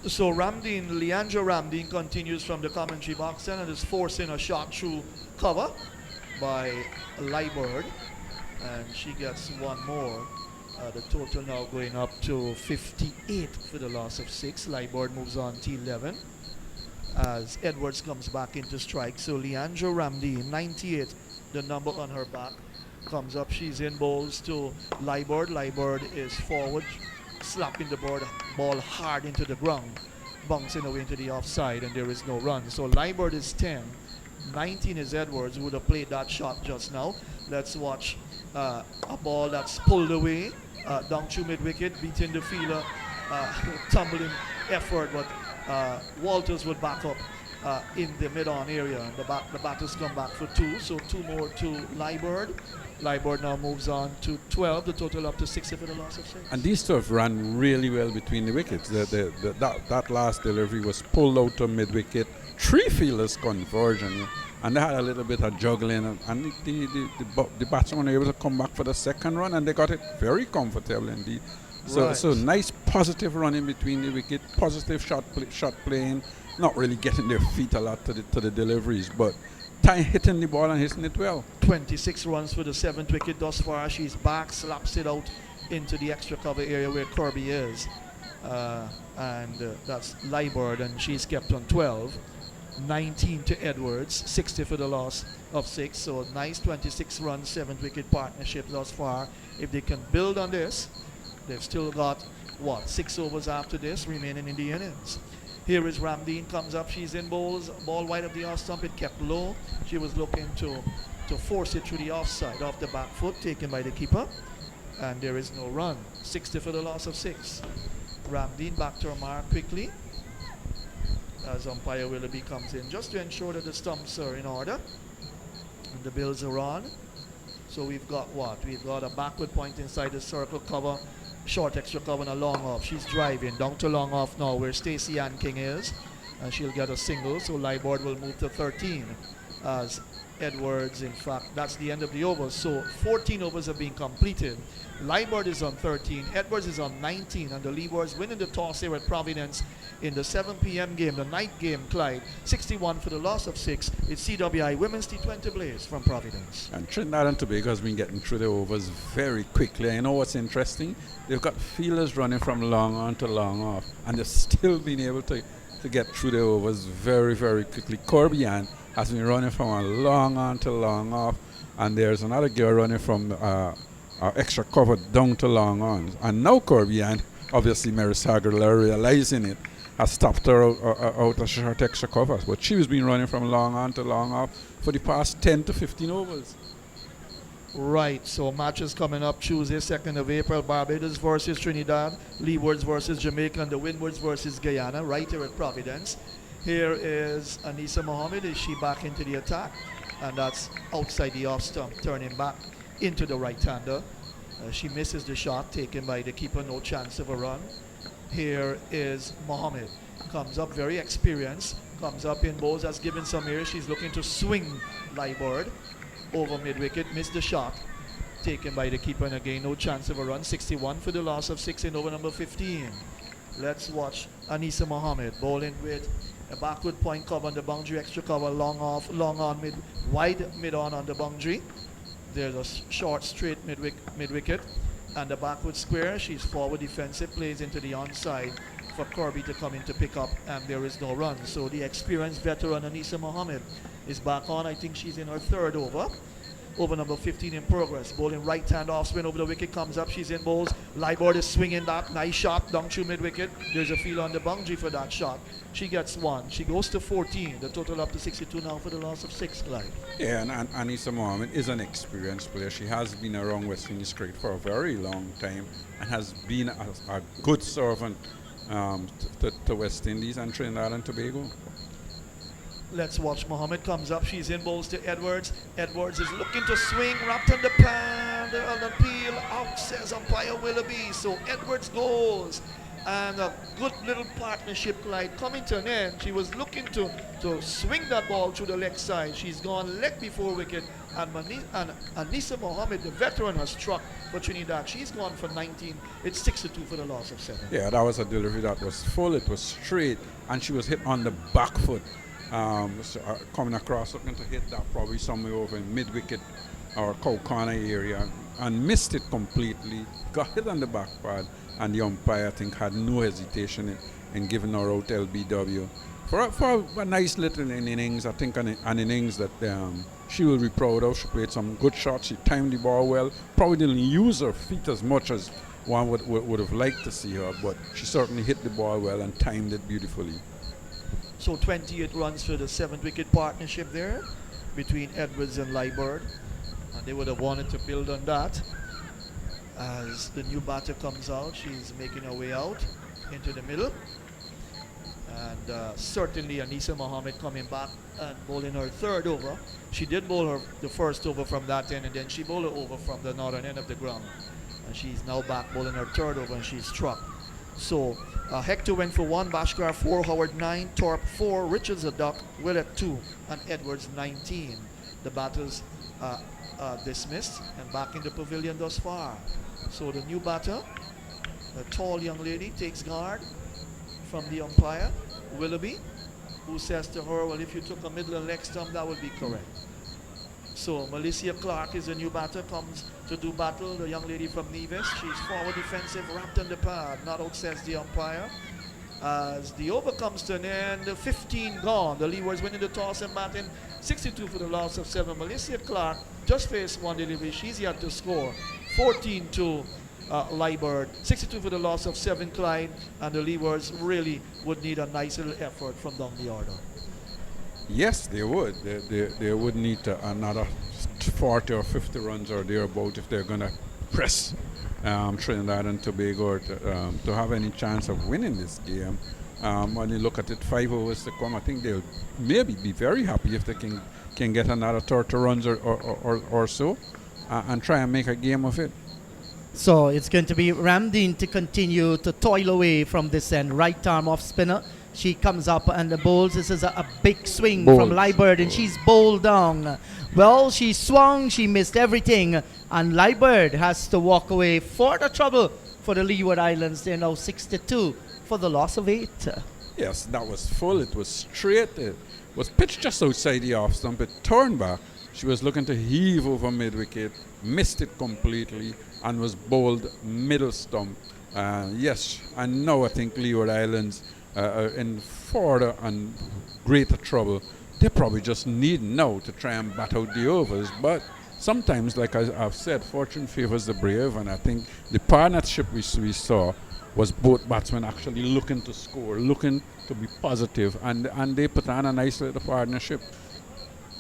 So Leandra Ramdeen continues from the commentary box and is forcing a shot through cover by Leeward. And she gets 1 more. The total now going up to 58 for the loss of 6. Leeward moves on to 11 as Edwards comes back into strike. So Leandra Ramdeen, 98, the number on her back, comes up. She's in, bowls to Leeward. Leeward is forward, slapping the ball hard into the ground, bouncing away into the offside, and there is no run. So Leeward is 10. 19 is Edwards, who would have played that shot just now. Let's watch a ball that's pulled away down through mid-wicket, beating the fielder, tumbling effort, but Walters would back up in the mid-on area, and the batters come back for 2, so 2 more to Leeward. Leeward now moves on to 12, the total up to 60 for the loss of 6. And these 2 have run really well between the wickets. That last delivery was pulled out to mid-wicket, 3 fielders conversion, and they had a little bit of juggling, and the batsmen were able to come back for the second run, and they got it very comfortable indeed. So nice positive run in between the wicket, positive shot playing, not really getting their feet a lot to the deliveries, but hitting the ball and hitting it well. 26 runs for the 7th wicket thus far. She's back, slaps it out into the extra cover area where Kirby is, and that's Leeward, and she's kept on 12. 19 to Edwards, 60 for the loss of 6. So nice 26 run, 7th wicket partnership thus far. If they can build on this, they've still got 6 overs after this remaining in the innings. Here is Ramdeen, comes up, she's in, bowls, ball wide of the off stump, it kept low. She was looking to force it through the offside, off the back foot, taken by the keeper, and there is no run. 60 for the loss of 6. Ramdeen back to her mark quickly as umpire Willoughby comes in just to ensure that the stumps are in order and the bills are on. So we've got we've got a backward point inside the circle cover, short extra cover and a long off. She's driving down to long off now where Stacey Ann King is, and she'll get a single. So Leeward will move to 13. as Edwards, in fact, that's the end of the overs. So 14 overs have been completed. Leeward is on 13, Edwards is on 19, and the Leewards winning the toss here at Providence in the 7 p.m. game, the night game, Clyde. 61 for the loss of 6. It's CWI Women's T20 Blaze from Providence. And Trinidad and Tobago has been getting through the overs very quickly. You know what's interesting? They've got fielders running from long on to long off, and they've still been able to get through the overs very, very quickly. Corbian has been running from a long on to long off, and there's another girl running from extra cover down to long on. And now Corbian, obviously Mary Sagler realizing it, has stopped her out of short extra covers. But she's been running from long on to long off for the past 10 to 15 overs. Right, so matches coming up Tuesday, 2nd of April. Barbados versus Trinidad, Leewards versus Jamaica, and the Windwards versus Guyana, right here at Providence. Here is Anisa Mohammed. Is she back into the attack? And that's outside the off stump, turning back into the right-hander. She misses the shot taken by the keeper, no chance of a run. Here is Mohammed. Comes up very experienced. Comes up in bowls, has given some air. She's looking to swing Leeward over mid-wicket, missed the shot taken by the keeper, and again no chance of a run. 61 for the loss of 6 in over number 15. Let's watch Anisa Mohammed bowling with a backward point cover on the boundary, extra cover, long off, long on, wide mid on the boundary. There's a short straight mid-wicket, and the backward square. She's forward defensive, plays into the onside for Kirby to come in to pick up, and there is no run. So the experienced veteran Anisa Mohammed is back on. I think she's in her 3rd over. Over number 15 in progress. Bowling right hand off spin over the wicket, comes up, she's in bowls. Leeward is swinging that. Nice shot down through mid wicket. There's a field on the boundary for that shot. She gets 1. She goes to 14. The total up to 62 now for the loss of 6, Clyde. Yeah, and Anisa Mohammed is an experienced player. She has been around West Indies cricket for a very long time and has been a good servant to West Indies and Trinidad and Tobago. Let's watch. Mohammed comes up. She's in bowls to Edwards. Edwards is looking to swing. Wrapped on the pan. On the peel. Out, says umpire Willoughby. So Edwards goes. And a good little partnership, Clyde, coming to an end. She was looking to swing that ball through the leg side. She's gone leg before wicket. And Anisa Mohammed, the veteran, has struck for Trinidad. She's gone for 19. It's 62 for the loss of 7. Yeah, that was a delivery that was full. It was straight. And she was hit on the back foot. Coming across, looking to hit that probably somewhere over in mid-wicket or cow corner area, and missed it completely. Got hit on the back pad, and the umpire, I think, had no hesitation in giving her out LBW. For a nice little innings, I think an innings that she will be proud of. She played some good shots, she timed the ball well, probably didn't use her feet as much as one would have liked to see her, but she certainly hit the ball well and timed it beautifully. So 28 runs for the 7th wicket partnership there between Edwards and Leeward. And they would have wanted to build on that. As the new batter comes out, she's making her way out into the middle. And certainly Anisa Mohammed coming back and bowling her 3rd over. She did bowl the 1st over from that end, and then she bowled her over from the northern end of the ground. And she's now back bowling her 3rd over, and she's struck. So Hector went for 1, Bashkar 4, Howard 9, Thorpe 4, Richards a duck, Willett 2, and Edwards 19. The batters dismissed and back in the pavilion thus far. So the new batter, a tall young lady, takes guard from the umpire, Willoughby, who says to her, well, if you took a middle and leg stump, that would be correct. So Melissa Clark is the new batter, comes to do battle, the young lady from Nevis. She's forward defensive, wrapped on the pad, not out, says the umpire. As the over comes to an end, 15 gone. The Leewards winning the toss and batting, 62 for the loss of 7. Melissa Clark just faced 1 delivery. She's yet to score. 14 to Leeward, 62 for the loss of 7, Clyde. And the Leewards really would need a nice little effort from down the order. Yes, they would. They would need another 40 or 50 runs or thereabout if they're going to press Trinidad and Tobago to have any chance of winning this game. When you look at it, 5 overs to come, I think they'll maybe be very happy if they can get another 30 runs or so and try and make a game of it. So it's going to be Ramdeen to continue to toil away from this end. Right arm off spinner. She comes up and the bowls. This is a big swing Bowls. from Leeward, and she's bowled down. Well, she swung, she missed everything, and Leeward has to walk away for the trouble for the Leeward Islands. They're now 62 for the loss of 8. Yes, that was full. It was straight. It was pitched just outside the off stump. It turned back. She was looking to heave over mid wicket, missed it completely, and was bowled middle stump. Yes, and now I think Leeward Islands are in further and greater trouble. They probably just need now to try and bat out the overs. But sometimes, like I've said, fortune favors the brave, and I think the partnership we saw was both batsmen actually looking to score, looking to be positive, and they put on a nice little partnership.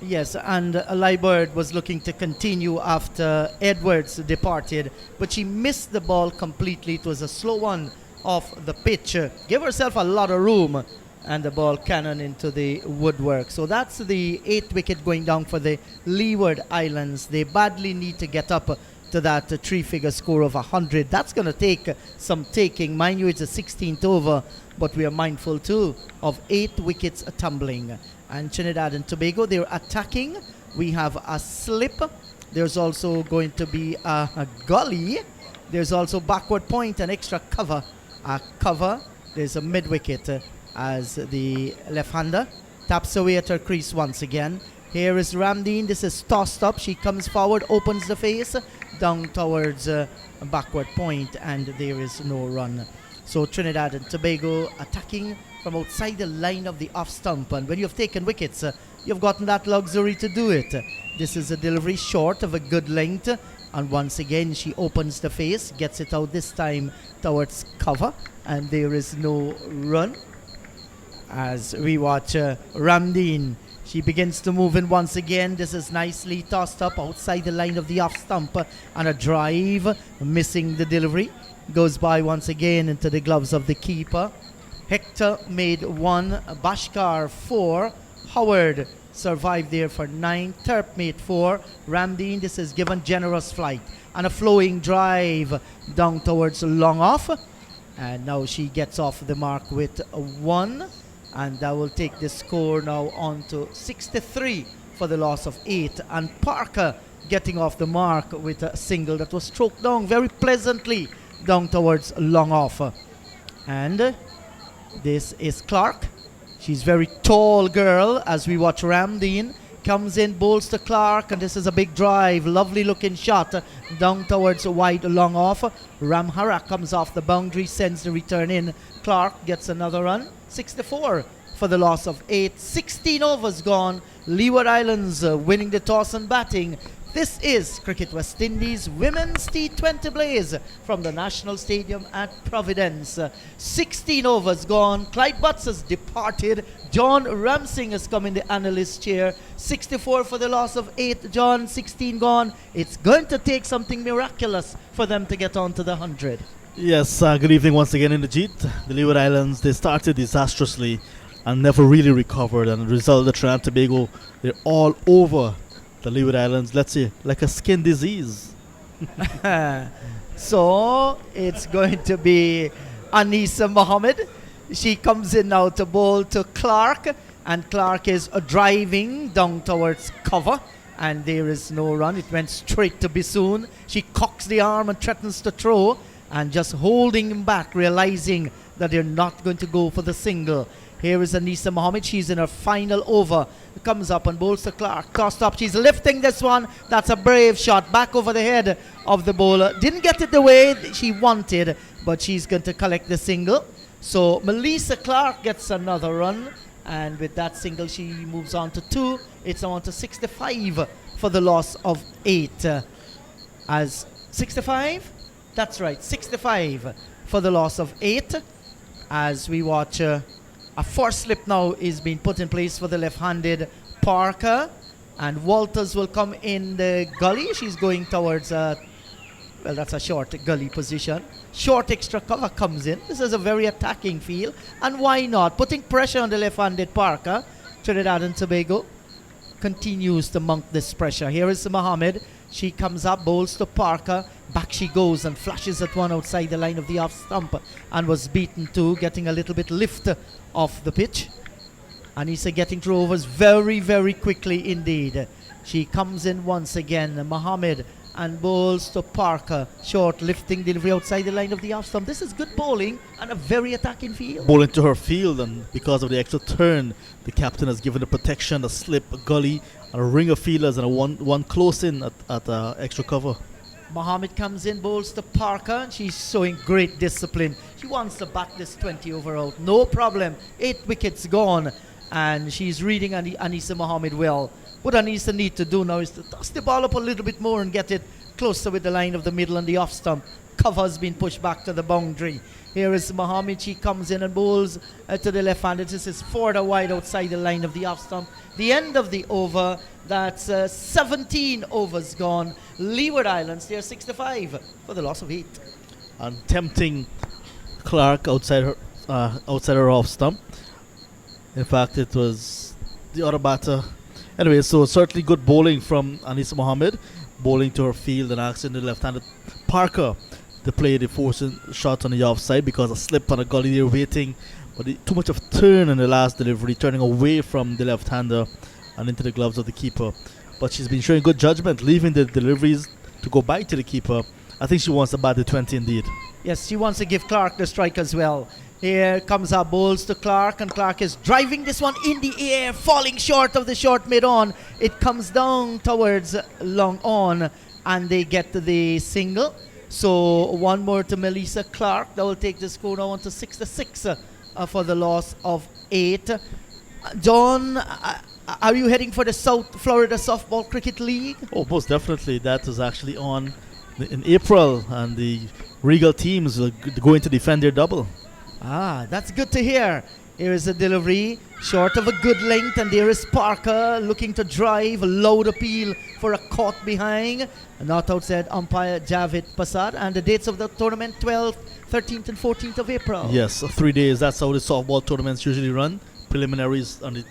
Yes, and Leeward was looking to continue after Edwards departed, but she missed the ball completely. It was a slow one off the pitch. Gave herself a lot of room, and the ball cannon into the woodwork. So that's the 8th wicket going down for the Leeward Islands. They badly need to get up to that 3-figure score of 100. That's going to take some taking. Mind you, it's a 16th over, but we are mindful too of 8 wickets tumbling. And Trinidad and Tobago, they're attacking. We have a slip. There's also going to be a gully. There's also backward point, an extra cover. A cover. There's a mid wicket as the left-hander taps away at her crease once again. Here is Ramdeen. This is tossed up. She comes forward, opens the face down towards a backward point, and there is no run. So Trinidad and Tobago attacking from outside the line of the off stump, and when you've taken wickets, you've gotten that luxury to do it. This is a delivery short of a good length, and once again she opens the face, gets it out this time towards cover, and there is no run. As we watch Ramdeen, she begins to move in once again. This is nicely tossed up outside the line of the off stump, and a drive, missing the delivery, goes by once again into the gloves of the keeper. Hector made 1, Bashkar 4, Howard survived there for 9, Terp made 4, Ramdeen, this is given generous flight and a flowing drive down towards long off, and now she gets off the mark with a 1, and that will take the score now on to 63 for the loss of 8, and Parker getting off the mark with a single that was stroked down very pleasantly down towards long off. And this is Clark. She's very tall girl as we watch Ramdeen. Comes in, bowls to Clark, and this is a big drive. Lovely looking shot down towards wide long off. Ramhara comes off the boundary, sends the return in. Clark gets another run. 64 for the loss of 8. 16 overs gone. Leeward Islands winning the toss and batting. This is Cricket West Indies Women's T20 Blaze from the National Stadium at Providence. 16 overs gone. Clyde Butts has departed. John Ramsing has come in the analyst chair. 64 for the loss of 8. John, 16 gone. It's going to take something miraculous for them to get on to the 100. Yes, good evening once again in the Jeet. The Leeward Islands, they started disastrously and never really recovered, and the result of the Trinidad and Tobago, they're all over the Leeward Islands, let's say, like a skin disease. So it's going to be Anisa Mohammed. She comes in now to bowl to Clark, and Clark is driving down towards cover, and there is no run. It went straight to Bisoon. She cocks the arm and threatens to throw, and just holding him back, realizing that they're not going to go for the single. Here is Anisa Mohammed. She's in her final over. Comes up and bowls to Clark. Tossed up. She's lifting this one. That's a brave shot. Back over the head of the bowler. Didn't get it the way she wanted, but she's going to collect the single. So Melissa Clark gets another run. And with that single, she moves on to 2. It's on to 65 for the loss of 8. As 65? That's right. 65 for the loss of 8. As we watch... a force slip now is being put in place for the left-handed Parker, and Walters will come in the gully. She's going towards well, that's a short gully position. Short extra cover comes in. This is a very attacking feel, and why not? Putting pressure on the left-handed Parker. Trinidad and Tobago continues to mount this pressure. Here is Mohammed. She comes up, bowls to Parker. Back she goes and flashes at one outside the line of the off stump and was beaten too, getting a little bit lift off the pitch. Anissa getting through overs very, very quickly indeed. She comes in once again, Mohammed, and bowls to Parker. Short lifting delivery outside the line of the off stump. This is good bowling and a very attacking field. Ball into her field, and because of the extra turn, the captain has given the protection, a slip, a gully, and a ring of fielders, and a one close in at extra cover. Mohammed comes in, bowls to Parker, and she's showing great discipline. She wants to bat this 20 over out, no problem. 8 wickets gone, and she's reading Anissa Mohammed well. What Anissa needs to do now is to toss the ball up a little bit more and get it closer with the line of the middle and the off stump. Cover has been pushed back to the boundary. Here is Mohammed. She comes in and bowls to the left-handed. This is further wide outside the line of the off stump. The end of the over. That's 17 overs gone. Leeward Islands, they're 65 for the loss of 8. And tempting Clark outside her off stump. In fact, it was the other batter. Anyway, so certainly good bowling from Anissa Mohammed, bowling to her field and asking the left-handed Parker to play the forcing shot on the offside because a slip and a gully there waiting, but too much of turn in the last delivery, turning away from the left-hander and into the gloves of the keeper. But she's been showing good judgment, leaving the deliveries to go back to the keeper. I think she wants to bat the 20 indeed. Yes, she wants to give Clark the strike as well. Here comes our bowls to Clark, and Clark is driving this one in the air, falling short of the short mid-on. It comes down towards long on, and they get to the single. So one more to Melissa Clark. That will take the score now on to 6-6 for the loss of 8. John, are you heading for the South Florida Softball Cricket League? Oh, most definitely. That is actually on in April, and the Regal teams are going to defend their double. Ah, that's good to hear. Here is a delivery, short of a good length, and there is Parker looking to drive, a loud appeal for a caught behind. Not outside umpire Javed Pasad, and the dates of the tournament 12th, 13th and 14th of April. Yes, 3 days. That's how the softball tournaments usually run. Preliminaries on the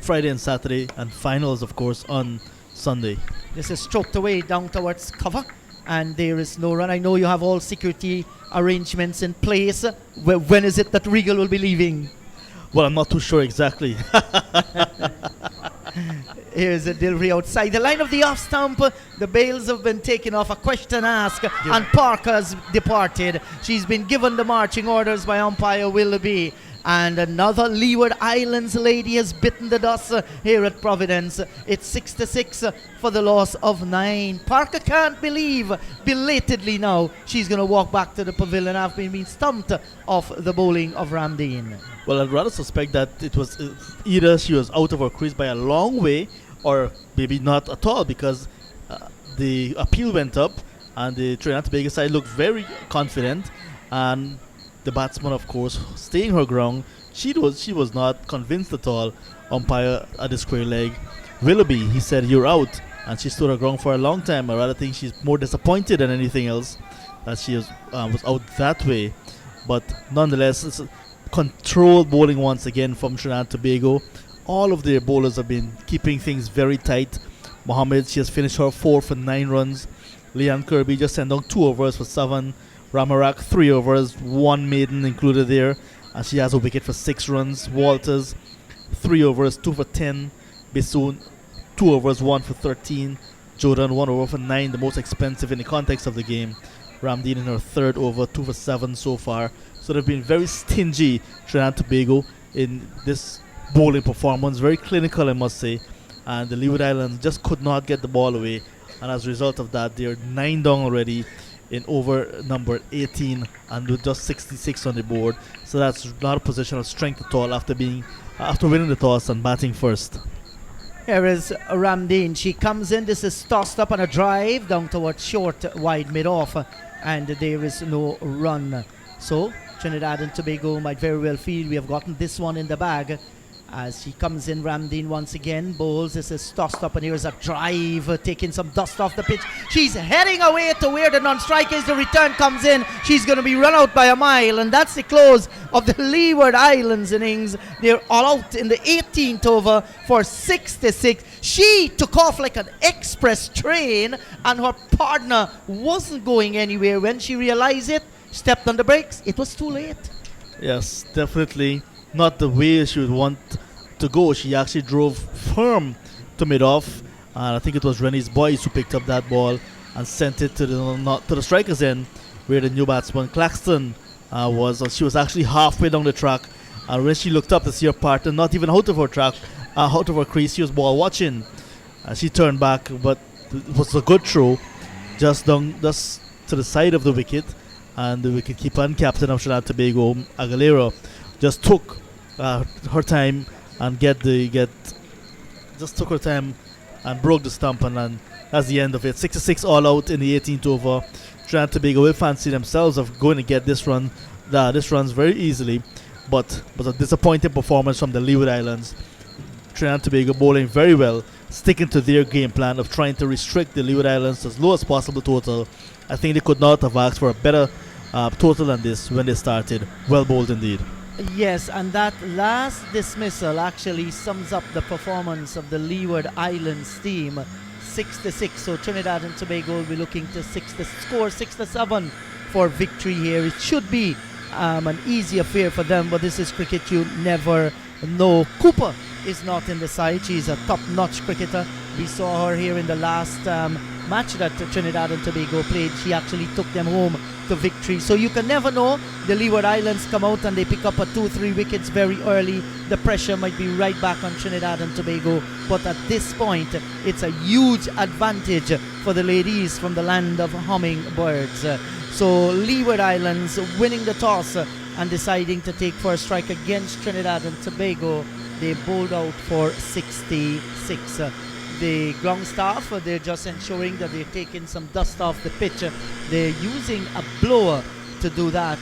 Friday and Saturday, and finals, of course, on Sunday. This is stroked away down towards cover, and there is no run. I know you have all security arrangements in place. When is it that Regal will be leaving? Well, I'm not too sure exactly. Here's a delivery outside the line of the off stump. The bails have been taken off. A question asked, and Parker's departed. She's been given the marching orders by umpire Willoughby. And another Leeward Islands lady has bitten the dust here at Providence. It's 6-6 for the loss of 9. Parker can't believe, belatedly now, she's going to walk back to the pavilion after being stumped off the bowling of Ramdeen. Well, I'd rather suspect that it was either she was out of her crease by a long way, or maybe not at all, because the appeal went up and the Trinidad and Tobago side looked very confident, and the batsman, of course, staying her ground. She was not convinced at all. Umpire at the square leg, Willoughby, he said, "You're out," and she stood her ground for a long time. I rather think she's more disappointed than anything else that she was out that way. But nonetheless, it's a controlled bowling once again from Trinidad and Tobago. All of their bowlers have been keeping things very tight. Mohammed, she has finished her 4 for 9 runs. Leanne Kirby just sent down 2 overs for 7. Ramarak 3 overs, 1 maiden included there, and she has a wicket for 6 runs. Walters 3 overs, 2 for 10. Bissoon 2 overs, 1 for 13. Jordan 1 over for 9, the most expensive in the context of the game. Ramdeen in her 3rd over, 2 for 7 so far. So they've been very stingy, Trinidad and Tobago, in this bowling performance. Very clinical, I must say. And the Leeward Islands just could not get the ball away, and as a result of that, they're 9 down already in over number 18 and with just 66 on the board. So that's not a position of strength at all after winning the toss and batting first. Here is Ramdeen. She comes in. This is tossed up on a drive down towards short, wide, mid-off, and there is no run. So Trinidad and Tobago might very well feel we have gotten this one in the bag. As she comes in, Ramdeen once again bowls. This is tossed up, and here's a drive, taking some dust off the pitch. She's heading away to where the non-strike is. The return comes in. She's going to be run out by a mile, and that's the close of the Leeward Islands innings. They're all out in the 18th over for 6-6. She took off like an express train, and her partner wasn't going anywhere. When she realized it, stepped on the brakes. It was too late. Yes, definitely not the way she would want to go. She actually drove firm to mid-off, and I think it was Rennie's boys who picked up that ball and sent it to the strikers end, where the new batsman Claxton was. She was actually halfway down the track, and when she looked up to see her partner not even out of her track, out of her crease, she was ball watching. She turned back, but it was a good throw, just to the side of the wicket, and the wicketkeeper and captain of Trinidad and Tobago, Aguilera, just took her time and took her time and broke the stump, and that's the end of it. 6-6 all out in the 18th over. Trinidad and Tobago will fancy themselves of going to get this runs very easily, but a disappointing performance from the Leeward Islands. Trinidad and Tobago bowling very well, sticking to their game plan of trying to restrict the Leeward Islands to as low as possible total. I think they could not have asked for a better total than this when they started. Well bowled indeed. Yes, and that last dismissal actually sums up the performance of the Leeward Islands team. 6-6, so Trinidad and Tobago will be looking to score 6-7 for victory here. It should be an easy affair for them, but this is cricket, you never know. Cooper is not in the side. She's a top-notch cricketer. We saw her here in the last match that Trinidad and Tobago played. She actually took them home to victory. So you can never know. The Leeward Islands come out and they pick up a 2-3 wickets very early. The pressure might be right back on Trinidad and Tobago, but at this point it's a huge advantage for the ladies from the land of hummingbirds. So Leeward Islands winning the toss and deciding to take first strike against Trinidad and Tobago. They bowled out for 66. The ground staff, they're just ensuring that they're taking some dust off the pitch. They're using a blower to do that,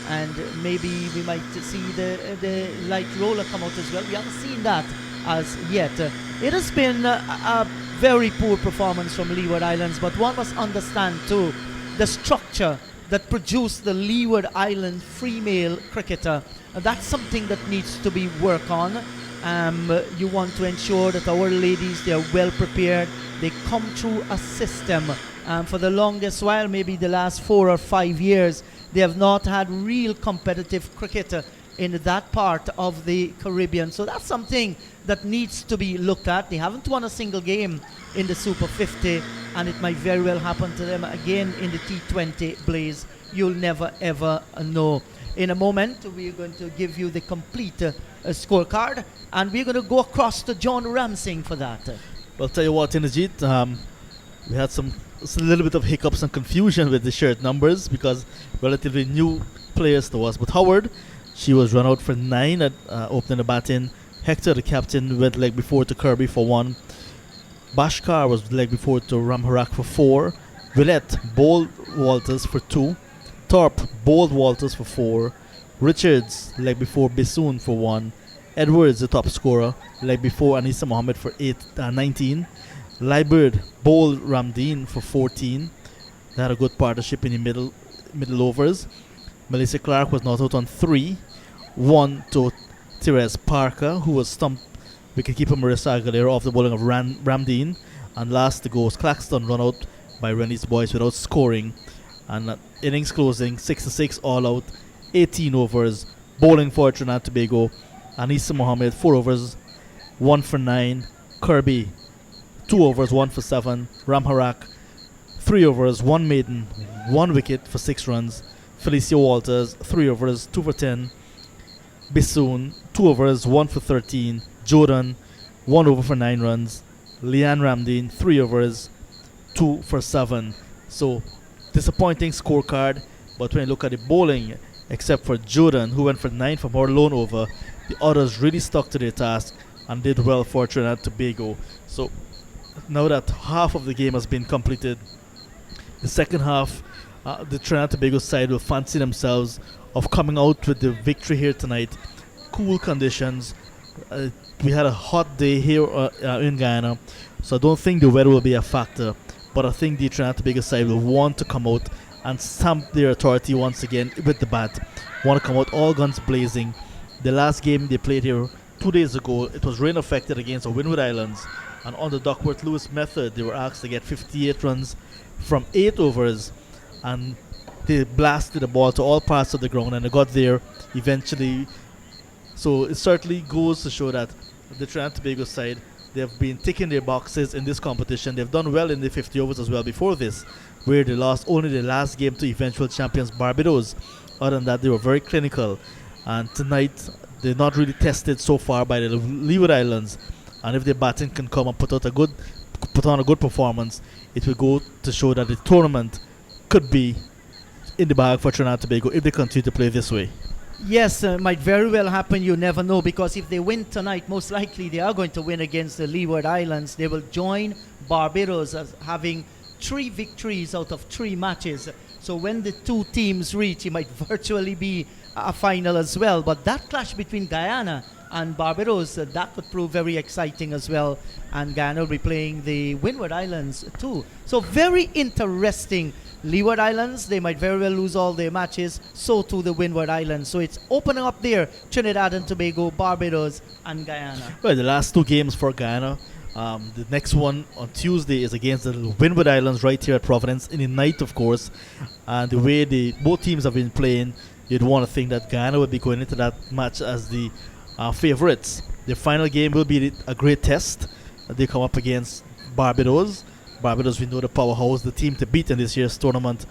and maybe we might see the light roller come out as well. We haven't seen that as yet. It has been a very poor performance from Leeward Islands, but one must understand too the structure that produced the Leeward Island female cricketer. That's something that needs to be worked on. You want to ensure that our ladies, they are well prepared. They come through a system. For the longest while, maybe the last 4 or 5 years, they have not had real competitive cricket in that part of the Caribbean. So that's something that needs to be looked at. They haven't won a single game in the Super 50, and it might very well happen to them again in the T20 blaze. You'll never ever know. In a moment, we're going to give you the complete scorecard, and we're going to go across to John Ramsing for that. Well, tell you what, Inajit, we had a little bit of hiccups and confusion with the shirt numbers because relatively new players to us. But Howard, she was run out for 9 at opening the batting. Hector, the captain, went leg before to Kirby for 1. Bashkar was leg before to Ramharak for 4. Willett bowled Walters for 2. Thorpe bowled Walters for 4. Richards leg before Bissoon for 1. Edwards, the top scorer, leg before Anisa Mohammed for 19. Leibird bowled Ramdeen for 14. They had a good partnership in the middle overs. Melissa Clark was not out on 3. 1 to Therese Parker, who was stumped wicketkeeper Marissa Aguilera off the bowling of Ramdeen. And last to go was Claxton, run out by Rennie's boys without scoring. And innings closing 6-6 all out, 18 overs, bowling for Trinidad and Tobago. Anisa Mohammed 4 overs, 1 for 9. Kirby 2 overs, 1 for 7. Ramharak 3 overs, 1 maiden, 1 wicket for 6 runs. Felicia Walters 3 overs, 2 for 10. Bissoon 2 overs, 1 for 13. Jordan 1 over for 9 runs. Leanne Ramdeen 3 overs, 2 for 7. So disappointing scorecard, but when you look at the bowling, except for Jordan, who went for 9 from her lone over, the others really stuck to their task and did well for Trinidad and Tobago. So now that half of the game has been completed, the second half, the Trinidad and Tobago side will fancy themselves of coming out with the victory here tonight. Cool conditions, Uh, we had a hot day here in Guyana, so I don't think the weather will be a factor. But I think the Trinidad and Tobago side will want to come out and stamp their authority once again with the bat. Want to come out all guns blazing. The last game they played here 2 days ago, it was rain affected against the Windward Islands, and on the Duckworth Lewis method, they were asked to get 58 runs from 8 overs, and they blasted the ball to all parts of the ground, and they got there eventually. So it certainly goes to show that the Trinidad and Tobago side, they have been ticking their boxes in this competition. They've done well in the 50 overs as well before this, where they lost only the last game to eventual champions Barbados. Other than that, they were very clinical. And tonight, they're not really tested so far by the Leeward Islands. And if their batting can come and put on a good performance, it will go to show that the tournament could be in the bag for Trinidad and Tobago if they continue to play this way. Yes, might very well happen. You never know, because if they win tonight, most likely they are going to win against the Leeward Islands. They will join Barbados as having 3 victories out of 3 matches. So when the two teams reach, it might virtually be a final as well. But that clash between Guyana and Barbados, that would prove very exciting as well. And Guyana will be playing the Windward Islands too. So very interesting. Leeward Islands, they might very well lose all their matches. So too the Windward Islands. So it's opening up there. Trinidad and Tobago, Barbados and Guyana. Well, the last 2 games for Guyana. The next one on Tuesday is against the Windward Islands right here at Providence in the night, of course. And the way both teams have been playing, you'd want to think that Guyana would be going into that match as the favorites. The final game will be a great test. They come up against Barbados. Barbados, we know the powerhouse, the team to beat in this year's tournament.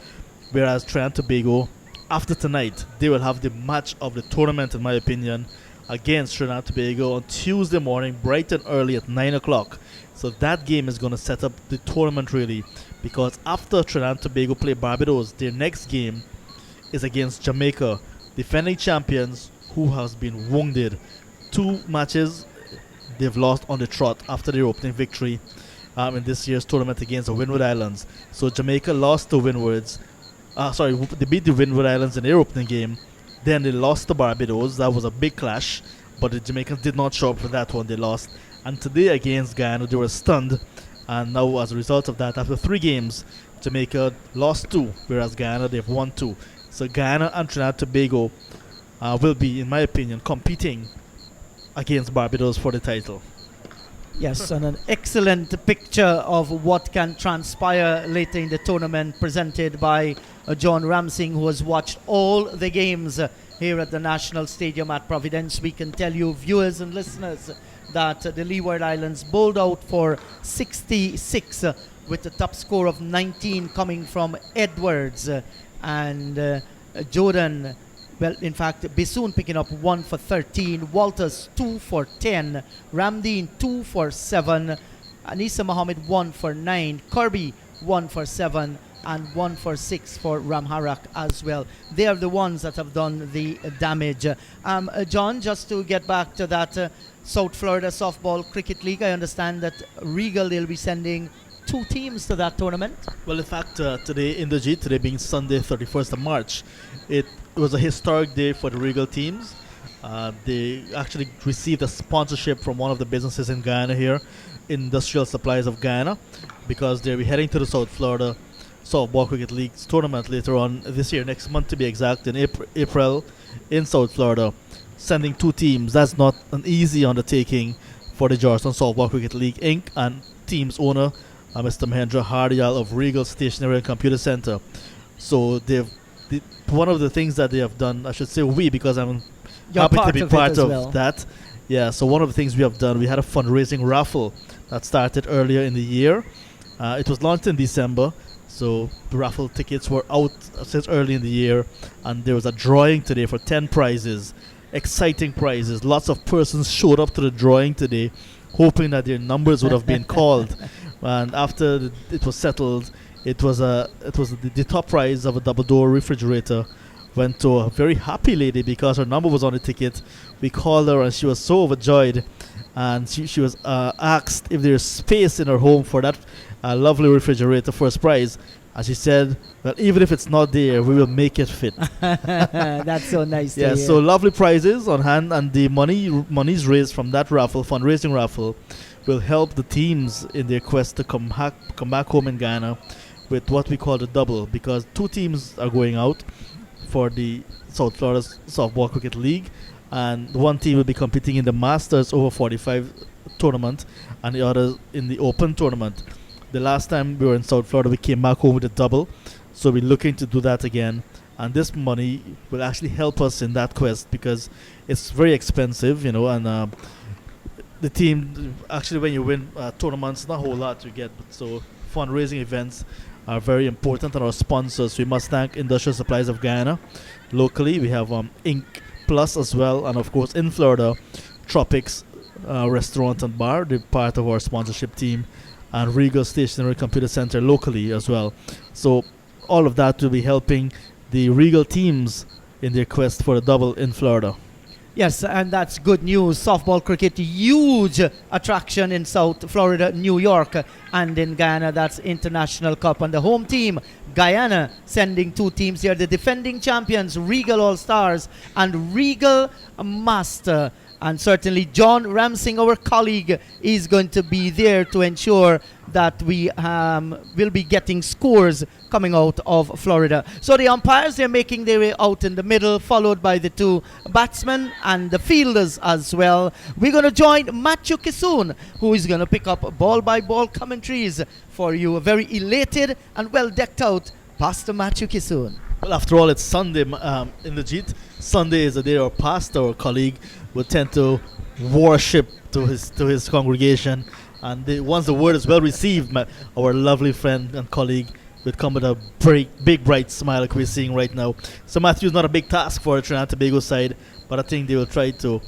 Whereas Trinidad and Tobago, after tonight, they will have the match of the tournament, in my opinion, against Trinidad and Tobago on Tuesday morning, bright and early at 9 o'clock. So that game is going to set up the tournament really, because after Trinidad and Tobago play Barbados, their next game is against Jamaica, defending champions who has been wounded. 2 matches they've lost on the trot after their opening victory in this year's tournament against the Windward Islands. So Jamaica lost to Windwards. They beat the Windward Islands in their opening game. Then they lost to Barbados. That was a big clash, but the Jamaicans did not show up for that one. They lost. And today against Guyana, they were stunned. And now, as a result of that, after 3 games, Jamaica lost 2, whereas Guyana, they've won 2. So Guyana and Trinidad and Tobago will be, in my opinion, competing against Barbados for the title. Yes, and an excellent picture of what can transpire later in the tournament, presented by John Ramsing, who has watched all the games here at the National Stadium at Providence. We can tell you, viewers and listeners, that the Leeward Islands bowled out for 66 with a top score of 19 coming from Edwards and Jordan. Well, in fact, Bissoon picking up 1 for 13, Walters 2 for 10, Ramdeen 2 for 7, Anisa Mohammed 1 for 9, Kirby 1 for 7, and 1 for 6 for Ramharak as well. They are the ones that have done the damage. John, just to get back to that South Florida Softball Cricket League, I understand that Regal, they'll be sending 2 teams to that tournament. Well, in fact, today being Sunday, 31st of March, it was a historic day for the Regal teams. They actually received a sponsorship from one of the businesses in Guyana here, Industrial Supplies of Guyana, because they'll be heading to the South Florida Softball Cricket League's tournament later on this year, next month to be exact, in April in South Florida, sending 2 teams. That's not an easy undertaking for the Georgetown Softball Cricket League Inc. and team's owner, Mr. Mahendra Hardyal of Regal Stationery and Computer Center. So one of the things that they have done, I should say we, because I'm happy to be part of that. Yeah, so one of the things we have done, we had a fundraising raffle that started earlier in the year. It was launched in December, so the raffle tickets were out since early in the year, and there was a drawing today for 10 prizes, exciting prizes. Lots of persons showed up to the drawing today, hoping that their numbers would have been called. And after it was settled, it was the top prize of a double-door refrigerator went to a very happy lady because her number was on the ticket. We called her and she was so overjoyed, and she was asked if there's space in her home for that lovely refrigerator, first prize. And she said, well, even if it's not there, we will make it fit. That's so nice to Yeah, hear. so lovely prizes on hand, and the monies raised from that raffle, fundraising raffle, will help the teams in their quest to come back home in Ghana with what we call the double, because 2 teams are going out for the South Florida Softball Cricket League, and one team will be competing in the Masters over 45 tournament, and the other in the Open tournament. The last time we were in South Florida, we came back home with a double, so we're looking to do that again. And this money will actually help us in that quest, because it's very expensive, and the team, actually when you win tournaments, not a whole lot you get, but so fundraising events are very important, and our sponsors, we must thank Industrial Supplies of Guyana. Locally, we have Inc. Plus as well, and of course in Florida, Tropics Restaurant and Bar, they're part of our sponsorship team, and Regal Stationery Computer Center locally as well. So all of that will be helping the Regal teams in their quest for a double in Florida. Yes, and that's good news. Softball cricket, huge attraction in South Florida, New York, and in Guyana, that's International Cup. And the home team, Guyana, sending 2 teams here, the defending champions, Regal All-Stars and Regal Master. And certainly John Ramsing, our colleague, is going to be there to ensure that we will be getting scores coming out of Florida. So the umpires, they're making their way out in the middle, followed by the 2 batsmen and the fielders as well. We're going to join Matthew Kisoon, who is going to pick up ball-by-ball commentaries for you. A very elated and well-decked out Pastor Matthew Kisoon. Well, after all, it's Sunday in the Jeet. Sunday is the day our pastor, our colleague, will tend to worship to his congregation, and once the word is well received, our lovely friend and colleague will come with a big bright smile like we're seeing right now. So Matthew, is not a big task for Trinidad and Tobago side, but I think they will try to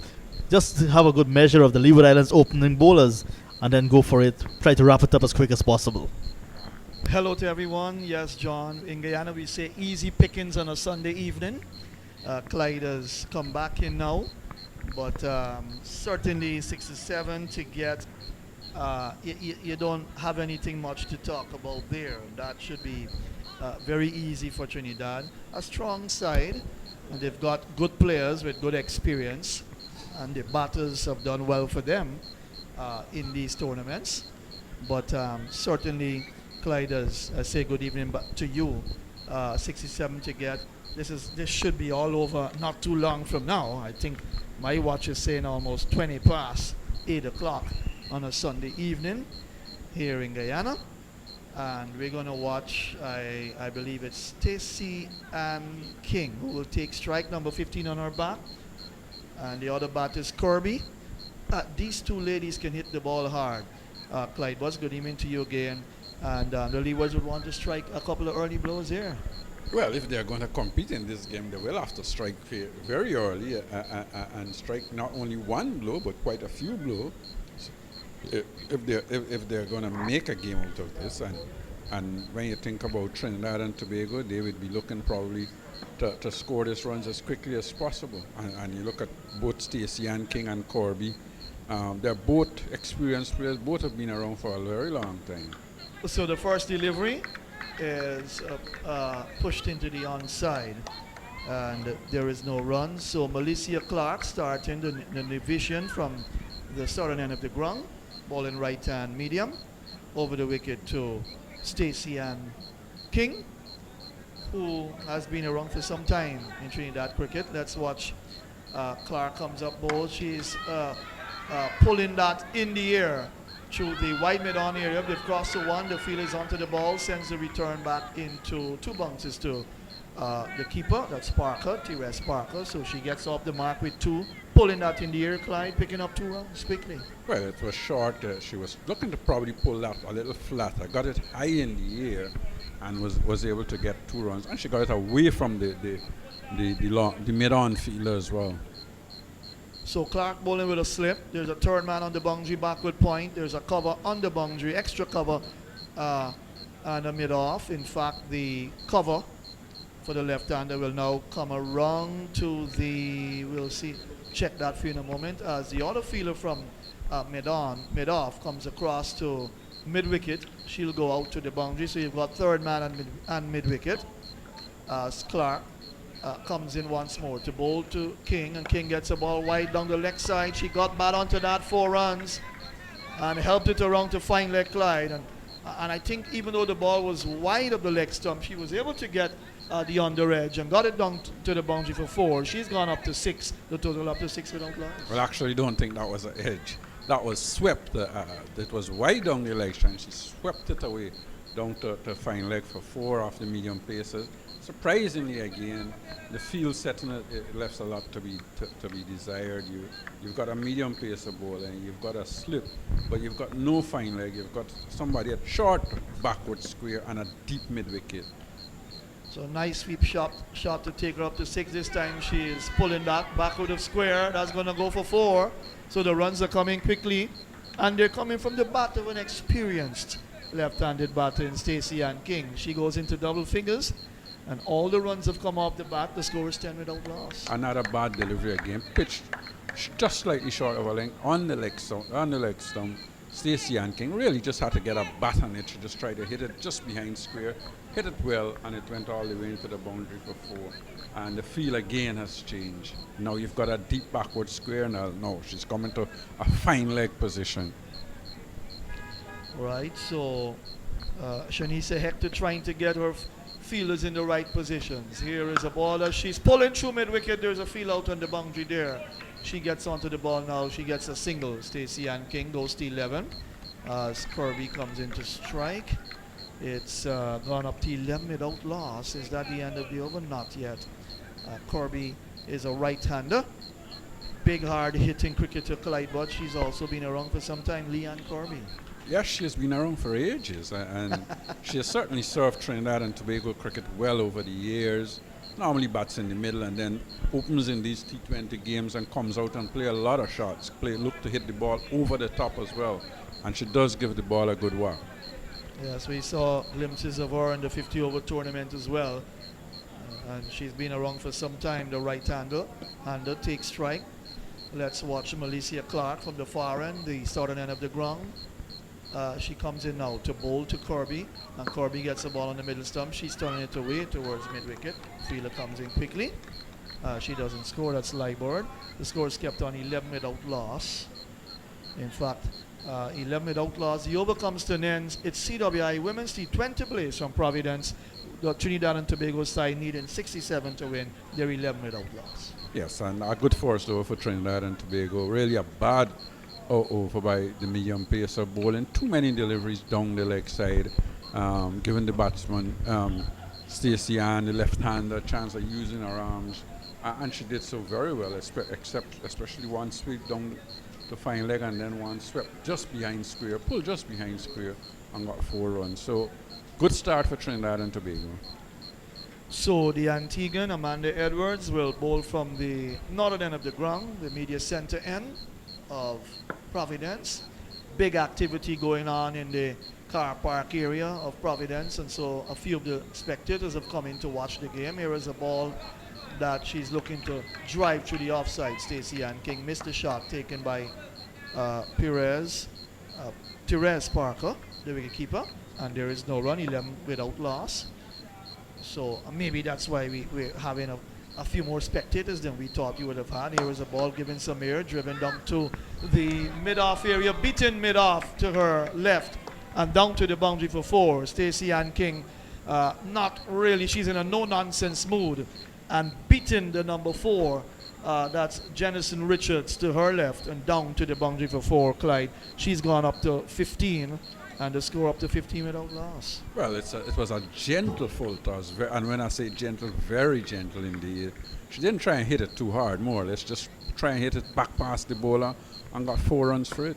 just have a good measure of the Leeward Islands opening bowlers and then go for it, try to wrap it up as quick as possible. Hello to everyone. Yes, John. In Guyana, we say easy pickings on a Sunday evening. Clyde has come back in now, but certainly 67 to get. You don't have anything much to talk about there. That should be very easy for Trinidad. A strong side, and they've got good players with good experience, and the batters have done well for them in these tournaments. But certainly, Clyde, I say good evening to you. 67 to get. This should be all over not too long from now. I think my watch is saying almost 20 past 8 o'clock on a Sunday evening here in Guyana. And we're going to watch, I believe it's Stacey Ann King, who will take strike number 15 on her bat. And the other bat is Kirby. These 2 ladies can hit the ball hard. Clyde Bus, good evening to you again. And the Leewards would want to strike a couple of early blows here. Well, if they're going to compete in this game, they will have to strike very early and strike not only one blow, but quite a few blows. If they're going to make a game out of this, and when you think about Trinidad and Tobago, they would be looking probably to score these runs as quickly as possible. And you look at both Stacey and King and Corby, they're both experienced players. Both have been around for a very long time. So the first delivery is pushed into the onside, and there is no run. So Melissa Clark starting the division from the southern end of the ground, ball in right hand medium, over the wicket to Stacey Ann King, who has been around for some time in Trinidad cricket. Let's watch Clark comes up bowl. She's pulling that in the air through the wide mid-on area. They've crossed the 1, the field is onto the ball, sends the return back into 2 bounces to the keeper, that's Parker, T.S. Parker. So she gets off the mark with 2, pulling that in the air, Clyde, picking up 2 runs quickly. Well, it was short. She was looking to probably pull that a little flatter, got it high in the air, and was able to get 2 runs. And she got it away from the mid-on fielder as well. So Clark bowling with a slip. There's a third man on the boundary, backward point. There's a cover on the boundary, extra cover, and a mid-off. In fact, the cover for the left-hander will now come around to the, we'll see, check that for you in a moment, as the other fielder from mid-off comes across to mid-wicket, she'll go out to the boundary. So you've got third man and mid-wicket. Clark comes in once more to bowl to King, and King gets a ball wide down the leg side. She got bad onto that, 4 runs, and helped it around to fine leg Clyde. And I think even though the ball was wide of the leg stump, she was able to get the under edge and got it down to the boundary for 4. She's gone up to 6, the total up to 6 without loss. Well, actually, don't think that was an edge. That was swept. It was wide down the leg and she swept it away down to fine leg for 4 off the medium paces. Surprisingly, again, the field setting it left a lot to be desired. You've got a medium pacer ball and you've got a slip, but you've got no fine leg. You've got somebody at short backward square and a deep mid wicket. So nice sweep shot to take her up to 6. This time she is pulling that backward of square. That's going to go for 4. So the runs are coming quickly, and they're coming from the bat of an experienced left-handed batter in Stacey Ann King. She goes into double figures, and all the runs have come off the bat. The score is 10 without loss. Another bad delivery again. Pitched just slightly short of a length on the leg stump. Stacey Ann King really just had to get a bat on it. She just tried to hit it just behind square, hit it well, and it went all the way into the boundary for 4. And the feel again has changed. Now you've got a deep backward square now. No, she's coming to a fine leg position. Right, so Shanisa Hector trying to get her fielders in the right positions. Here is a ball as she's pulling through mid-wicket. There's a field out on the boundary there. She gets onto the ball now. She gets a single. Stacey Ann King goes to 11 as Kirby comes in to strike. It's gone up to 11 without loss. Is that the end of the over? Not yet. Kirby is a right-hander. Big, hard-hitting cricketer, Clyde, but she's also been around for some time. Leanne Kirby. Yes, she has been around for ages, and she has certainly served Trinidad and Tobago cricket well over the years. Normally bats in the middle and then opens in these T20 games and comes out and play a lot of shots. Look to hit the ball over the top as well, and she does give the ball a good whack. Yes, we saw glimpses of her in the 50-over tournament as well, and she's been around for some time. The right-hander takes strike. Let's watch Melissa Clark from the far end, the southern end of the ground. She comes in now to bowl to Kirby, and Kirby gets the ball on the middle stump. She's turning it away towards mid-wicket. Fielder comes in quickly. She doesn't score. That's Leeward. The score is kept on 11 without loss. In fact, 11 without loss. The over comes to an end. It's CWI Women's T20 place from Providence. The Trinidad and Tobago side needing 67 to win. They're 11 without loss. Yes, and a good first over for Trinidad and Tobago. Really a bad over by the medium pacer bowling. Too many deliveries down the leg side, giving the batsman Stacey Ann, the left-hander, a chance of using her arms, and she did so very well, especially one sweep down the fine leg and then one swept just behind square, pulled just behind square, and got 4 runs. So good start for Trinidad and Tobago. So the Antiguan Amanda Edwards will bowl from the northern end of the ground, the media center end of Providence. Big activity going on in the car park area of Providence, and so a few of the spectators have come in to watch the game. Here is a ball that she's looking to drive through the offside. Stacey Ann King missed the shot taken by Therese Parker, the wicketkeeper, and there is no run. 11 without loss. So maybe that's why we're having a few more spectators than we thought you would have had. Here is a ball given some air, driven down to the mid-off area, beaten mid-off to her left and down to the boundary for 4. Stacey Ann King, not really, she's in a no-nonsense mood, and beaten the number 4, that's Jennison Richards, to her left and down to the boundary for 4, Clyde. She's gone up to 15. And the score up to 15 without loss. Well, it was a gentle full toss, and when I say gentle, very gentle indeed. She didn't try and hit it too hard, more or less, just try and hit it back past the bowler and got 4 runs for it.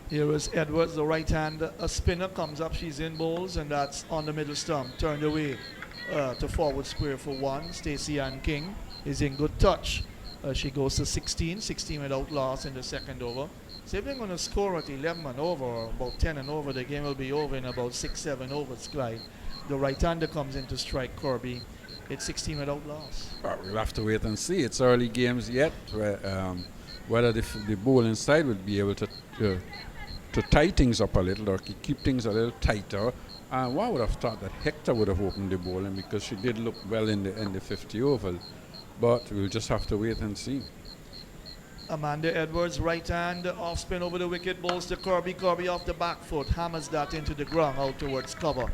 Here is Edwards, the right hand, a spinner comes up, she's in bowls, and that's on the middle stump, turned away to forward square for 1. Stacey Ann King is in good touch. She goes to 16 without loss in the second over. So if they're going to score at 11 and over, or about 10 and over, the game will be over in about 6-7 overs, Clyde. The right-hander comes in to strike Kirby. It's 16 without loss. Well, we'll have to wait and see. It's early games yet. Whether the bowling side will be able to to tie things up a little or keep things a little tighter. One would have thought that Hector would have opened the bowling because she did look well in the 50 overs. But we'll just have to wait and see. Amanda Edwards, right hand, off spin over the wicket, bowls to Kirby. Kirby off the back foot, hammers that into the ground, out towards cover.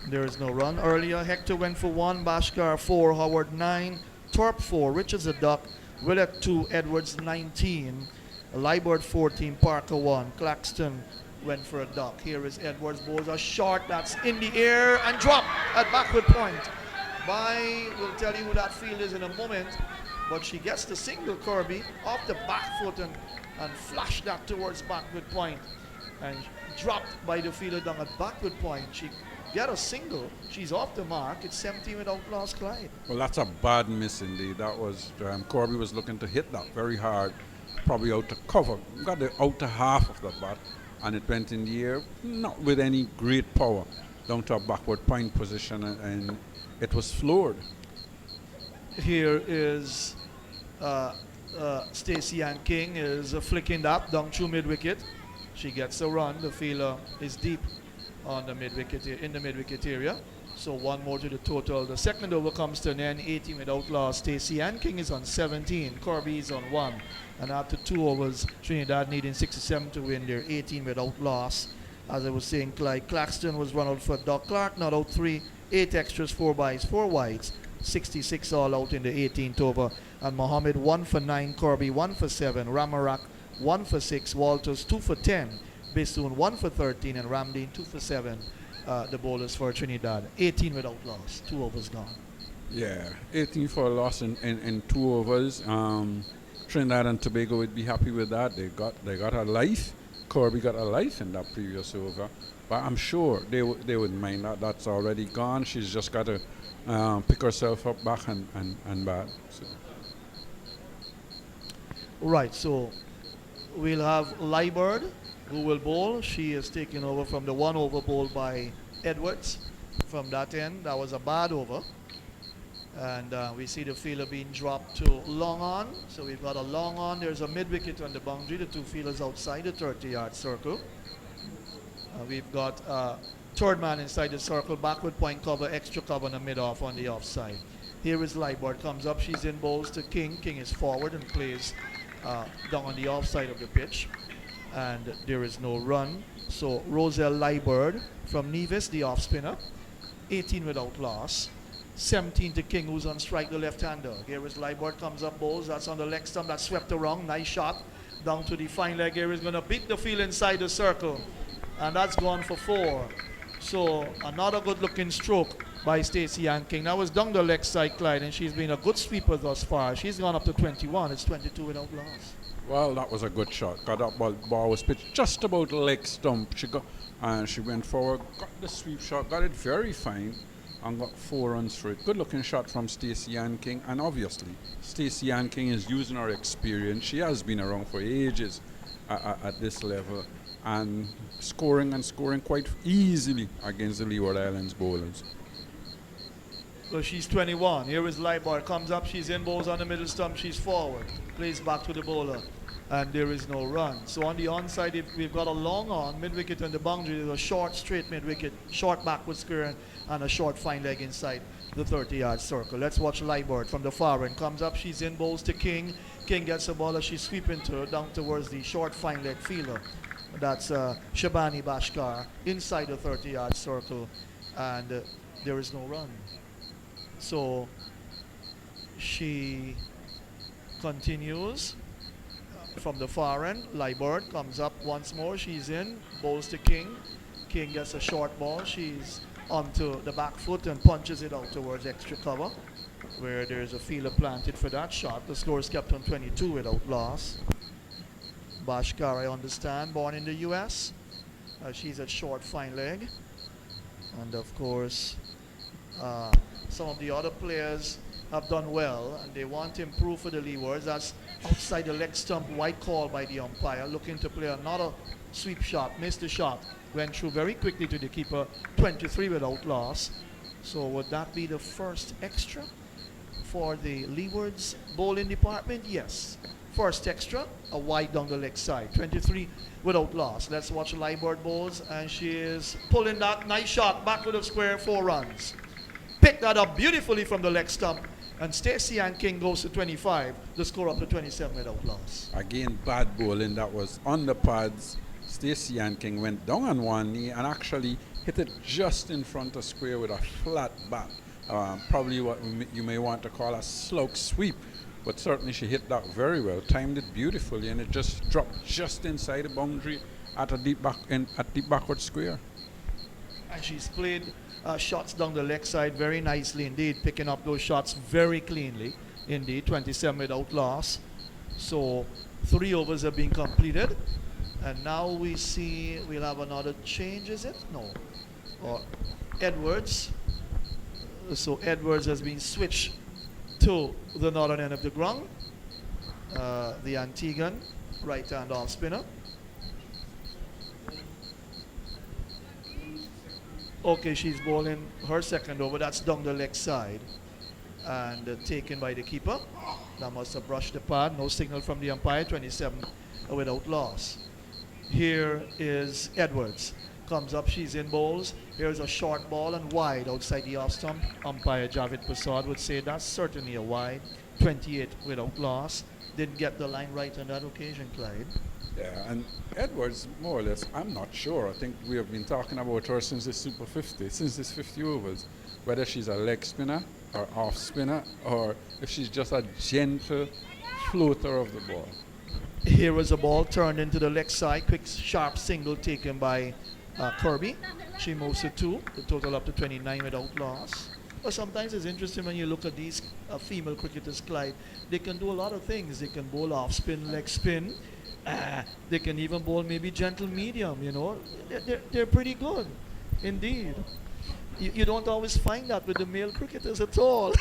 There is no run. Earlier, Hector went for 1, Bashkar 4, Howard 9, Torp 4, Richards a duck, Willett 2, Edwards 19, Leeward 14, Parker 1, Claxton went for a duck. Here is Edwards, bowls a short that's in the air and drop at backward point. We'll tell you who that field is in a moment, but she gets the single, Kirby, off the back foot and flashed that towards backward point, and dropped by the fielder down at backward point. She get a single, she's off the mark. It's 17 without loss, Clyde. Well, that's a bad miss indeed. That was Corby was looking to hit that very hard, probably out to cover. Got the outer half of the bat, and it went in the air, not with any great power, down to a backward point position, and it was floored. Here is Stacey Ann King is flicking that down through mid-wicket. She gets a run. The fielder is deep on the mid-wicket, in the mid-wicket area. So one more to the total. The second over comes to an end, 18 without loss. Stacey Ann King is on 17. Corby is on 1. And after 2 overs, Trinidad needing 67 to win. They're 18 without loss. As I was saying, Clyde Claxton was run out for Doc Clark, not out 3. 8 extras, 4 byes, 4 wides. 66 all out in the 18th over. And Mohammed 1 for 9, Corby 1 for 7, Ramarak 1 for 6, Walters 2 for 10, Bissoon 1 for 13, and Ramdeen 2 for 7. The bowlers for Trinidad. 18 without loss, 2 overs gone. Yeah, 18 for a loss in 2 overs. Trinidad and Tobago would be happy with that. They got a life. Corby got a life in that previous over. But I'm sure they wouldn't mind that. That's already gone. She's just got to pick herself up back and bat. So. Right, so we'll have Leeward, who will bowl. She is taking over from the 1 over bowl by Edwards. From that end, that was a bad over. And we see the fielder being dropped to long on. So we've got a long on. There's a mid-wicket on the boundary. The 2 fielders outside the 30-yard circle. We've got third man inside the circle, backward point cover, extra cover, and a mid-off on the offside. Here is Leeward, comes up. She's in, bowls to King. King is forward and plays down on the offside of the pitch. And there is no run. So Roselle Leeward from Nevis, the off spinner, 18 without loss. 17 to King, who's on strike, the left-hander. Here is Leeward, comes up, bowls. That's on the leg stump. That's swept around. Nice shot. Down to the fine leg area. Is going to beat the field inside the circle. And that's gone for 4. So another good-looking stroke by Stacey Ann King. That was down the leg side, Clyde, and she's been a good sweeper thus far. She's gone up to 21. It's 22 without loss. Well, that was a good shot. Got up, ball was pitched just about the leg stump. She went forward, got the sweep shot, got it very fine, and got 4 runs for it. Good looking shot from Stacey Ann King, and obviously Stacey Ann King is using her experience. She has been around for ages at this level, and scoring quite easily against the Leeward Islands bowlers. So she's 21. Here is Leeward, comes up, she's in, bowls on the middle stump, she's forward, plays back to the bowler, and there is no run. So on the onside, we've got a long on, mid-wicket on the boundary. There's a short straight mid-wicket, short backward square, and a short fine leg inside the 30-yard circle. Let's watch Leeward from the far end. Comes up, she's in, bowls to King. King gets a ball as she's sweeping to her down towards the short fine leg fielder. That's Shabani Bashkar inside the 30-yard circle, and there is no run. So she continues from the far end. Leeward comes up once more. She's in, bowls to King. King gets a short ball. She's onto the back foot and punches it out towards extra cover, where there's a fielder planted for that shot. The score is kept on 22 without loss. Bashkar, I understand, born in the U.S. She's at short fine leg. And of course, some of the other players have done well, and they want to improve for the Leewards. That's outside the leg stump, white call by the umpire, looking to play another sweep shot, missed the shot, went through very quickly to the keeper, 23 without loss. So would that be the first extra for the Leewards bowling department? Yes. First extra, a wide down the leg side. 23 without loss. Let's watch Leeward bowls, and she is pulling that nice shot back to the square, 4 runs. Picked that up beautifully from the leg stump, and Stacey Ann King goes to 25. The score up to 27 without loss. Again, bad bowling. That was on the pads. Stacey Ann King went down on one knee and actually hit it just in front of square with a flat bat. Probably what you may want to call a slug sweep, but certainly she hit that very well, timed it beautifully, and it just dropped just inside the boundary at a deep backward square. And she's played shots down the leg side very nicely indeed, picking up those shots very cleanly indeed. 27 without loss. So 3 overs have been completed, and now we see we'll have another change. Is it? No. Or Edwards. So Edwards has been switched to the northern end of the ground. The Antiguan right-hand off spinner. Okay, she's bowling her second over. That's down the leg side, and taken by the keeper. That must have brushed the pad. No signal from the umpire. 27 without loss. Here is Edwards. Comes up, she's in bowls. Here's a short ball and wide outside the off stump. Umpire Javed Prasad would say that's certainly a wide. 28 without loss. Didn't get the line right on that occasion, Clyde. Yeah, and Edwards, more or less, I'm not sure. I think we have been talking about her since the Super 50, since this 50 overs, whether she's a leg spinner or off spinner, or if she's just a gentle floater of the ball. Here was a ball turned into the leg side. Quick, sharp single taken by Kirby. She moves to 2. The total up to 29 without loss. But sometimes it's interesting when you look at these female cricketers, Clyde. They can do a lot of things. They can bowl off spin, leg spin. They can even bowl maybe gentle medium, you know. They're pretty good, indeed. You don't always find that with the male cricketers at all.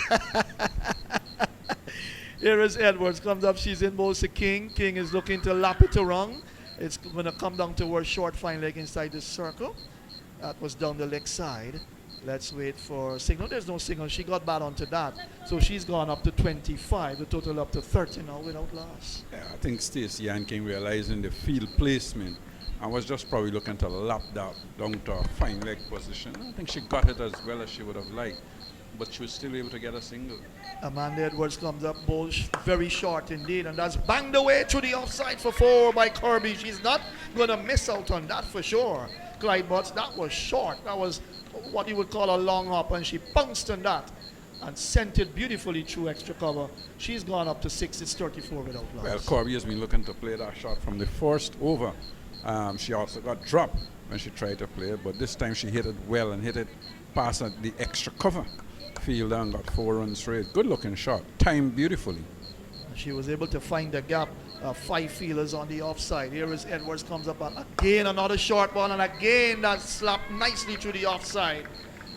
Here is Edwards, comes up, she's in bowls to King. King is looking to lap it around. It's going to come down towards short fine leg inside the circle. That was down the leg side. Let's wait for signal. There's no signal. She got bad onto that. So she's gone up to 25. The total up to 30 now without loss. Yeah, I think Stacey Ann King realizing the field placement and was just probably looking to lap that down to a fine leg position. I think she got it as well as she would have liked, but she was still able to get a single. Amanda Edwards comes up, bowls very short indeed, and that's banged away to the offside for 4 by Kirby. She's not going to miss out on that for sure. Clyde Butts, that was short. That was what you would call a long hop, and she pounced on that and sent it beautifully through extra cover. She's gone up to 6. It's 34 without loss. Well, Kirby has been looking to play that shot from the first over. She also got dropped when she tried to play it, but this time she hit it well and hit it past the extra cover field and got 4 runs straight. Good looking shot, timed beautifully. She was able to find the gap. 5 fielders on the offside. Here is Edwards, comes up again, another short ball, and again that slapped nicely through the offside.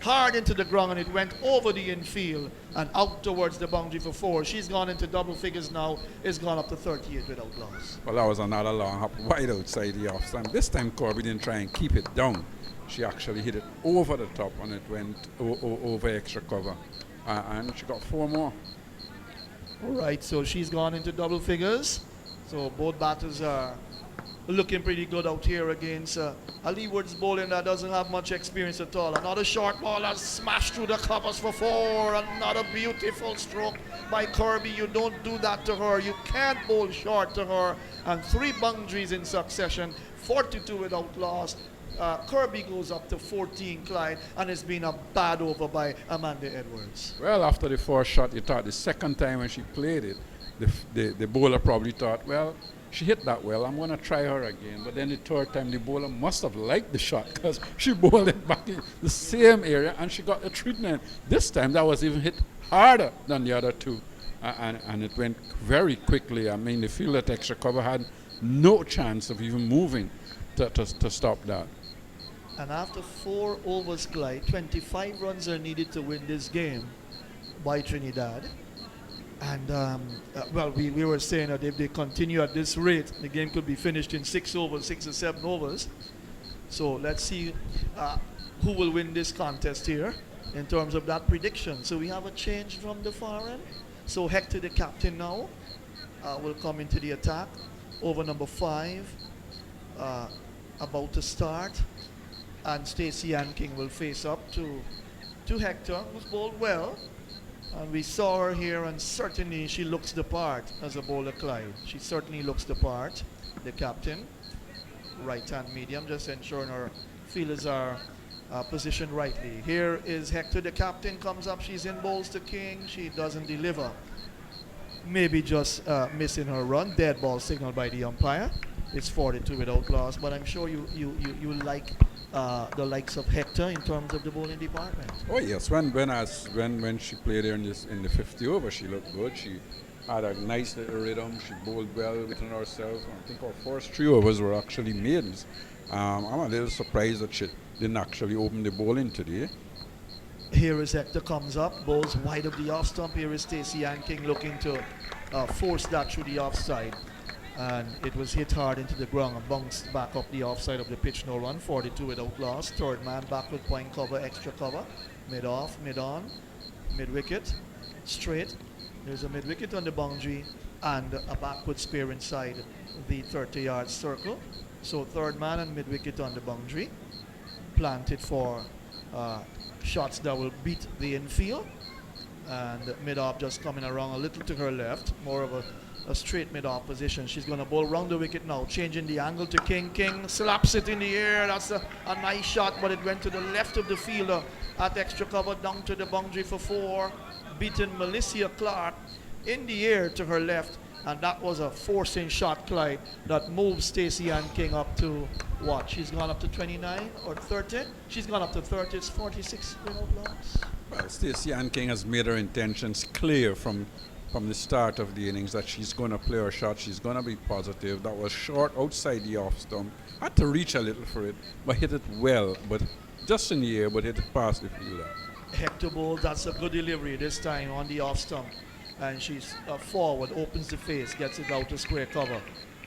Hard into the ground, and it went over the infield and out towards the boundary for 4. She's gone into double figures now. It's gone up to 38 without loss. Well, that was another long hop wide outside the off stump. This time Kirby didn't try and keep it down. She actually hit it over the top, and it went over extra cover. And she got 4 more. All right, so she's gone into double figures. So both batters are looking pretty good out here against a Leeward's bowling that doesn't have much experience at all. Another short ball has smashed through the covers for 4. Another beautiful stroke by Kirby. You don't do that to her. You can't bowl short to her. And 3 boundaries in succession. 42 without loss. Kirby goes up to 14, Clyde, and it's been a bad over by Amanda Edwards. Well, after the first shot, you thought the second time when she played it, the bowler probably thought, well, she hit that well, I'm going to try her again. But then the third time, the bowler must have liked the shot because she bowled it back in the same area and she got the treatment. This time, that was even hit harder than the other 2. And it went very quickly. I mean, the field at extra cover had no chance of even moving to stop that. And after 4 overs, Clyde, 25 runs are needed to win this game by Trinidad. And, well, we were saying that if they continue at this rate, the game could be finished in 6 overs, 6 or 7 overs. So let's see who will win this contest here in terms of that prediction. So we have a change from the far end. So Hector, the captain now, will come into the attack. Over number 5, about to start. And Stacey Ann King will face up to Hector, who's bowled well. And we saw her here, and certainly she looks the part as a bowler, Clyde. She certainly looks the part, the captain. Right-hand medium, just ensuring her fielders are positioned rightly. Here is Hector, the captain, comes up. She's in bowls to King. She doesn't deliver. Maybe just missing her run. Dead ball signaled by the umpire. It's 42 without loss, but I'm sure you like the likes of Hector in terms of the bowling department. Oh yes, when she played there in the 50 over, she looked good. She had a nice little rhythm. She bowled well within herself. I think her first 3 overs were actually maidens. I'm a little surprised that she didn't actually open the bowling today. Here is Hector, comes up, bowls wide of the off stump. Here is Stacey Ann King looking to force that through the offside. And it was hit hard into the ground and bounced back up the offside of the pitch. No run, 42 without loss. Third man back with point cover, extra cover. Mid off, mid on, mid wicket, straight. There's a mid wicket on the boundary and a backward spear inside the 30-yard circle. So third man and mid wicket on the boundary. Planted for shots that will beat the infield. And mid-off just coming around a little to her left, more of a straight mid-off position. She's going to bowl round the wicket now, changing the angle to King. King slaps it in the air. That's a nice shot, but it went to the left of the fielder at extra cover, down to the boundary for 4, beating Melissa Clark in the air to her left. And that was a forcing shot, Clyde, that moves Stacey Ann King up to what? She's gone up to 29 or 30? She's gone up to 30. It's 46 without loss. Well, Stacey Ann King has made her intentions clear from the start of the innings that she's going to play her shot. She's going to be positive. That was short outside the off stump. Had to reach a little for it, but hit it well. But just in the air, but hit it past the fielder. Hector Bowl, that's a good delivery this time on the off stump. And she's forward, opens the face, gets it out to square cover.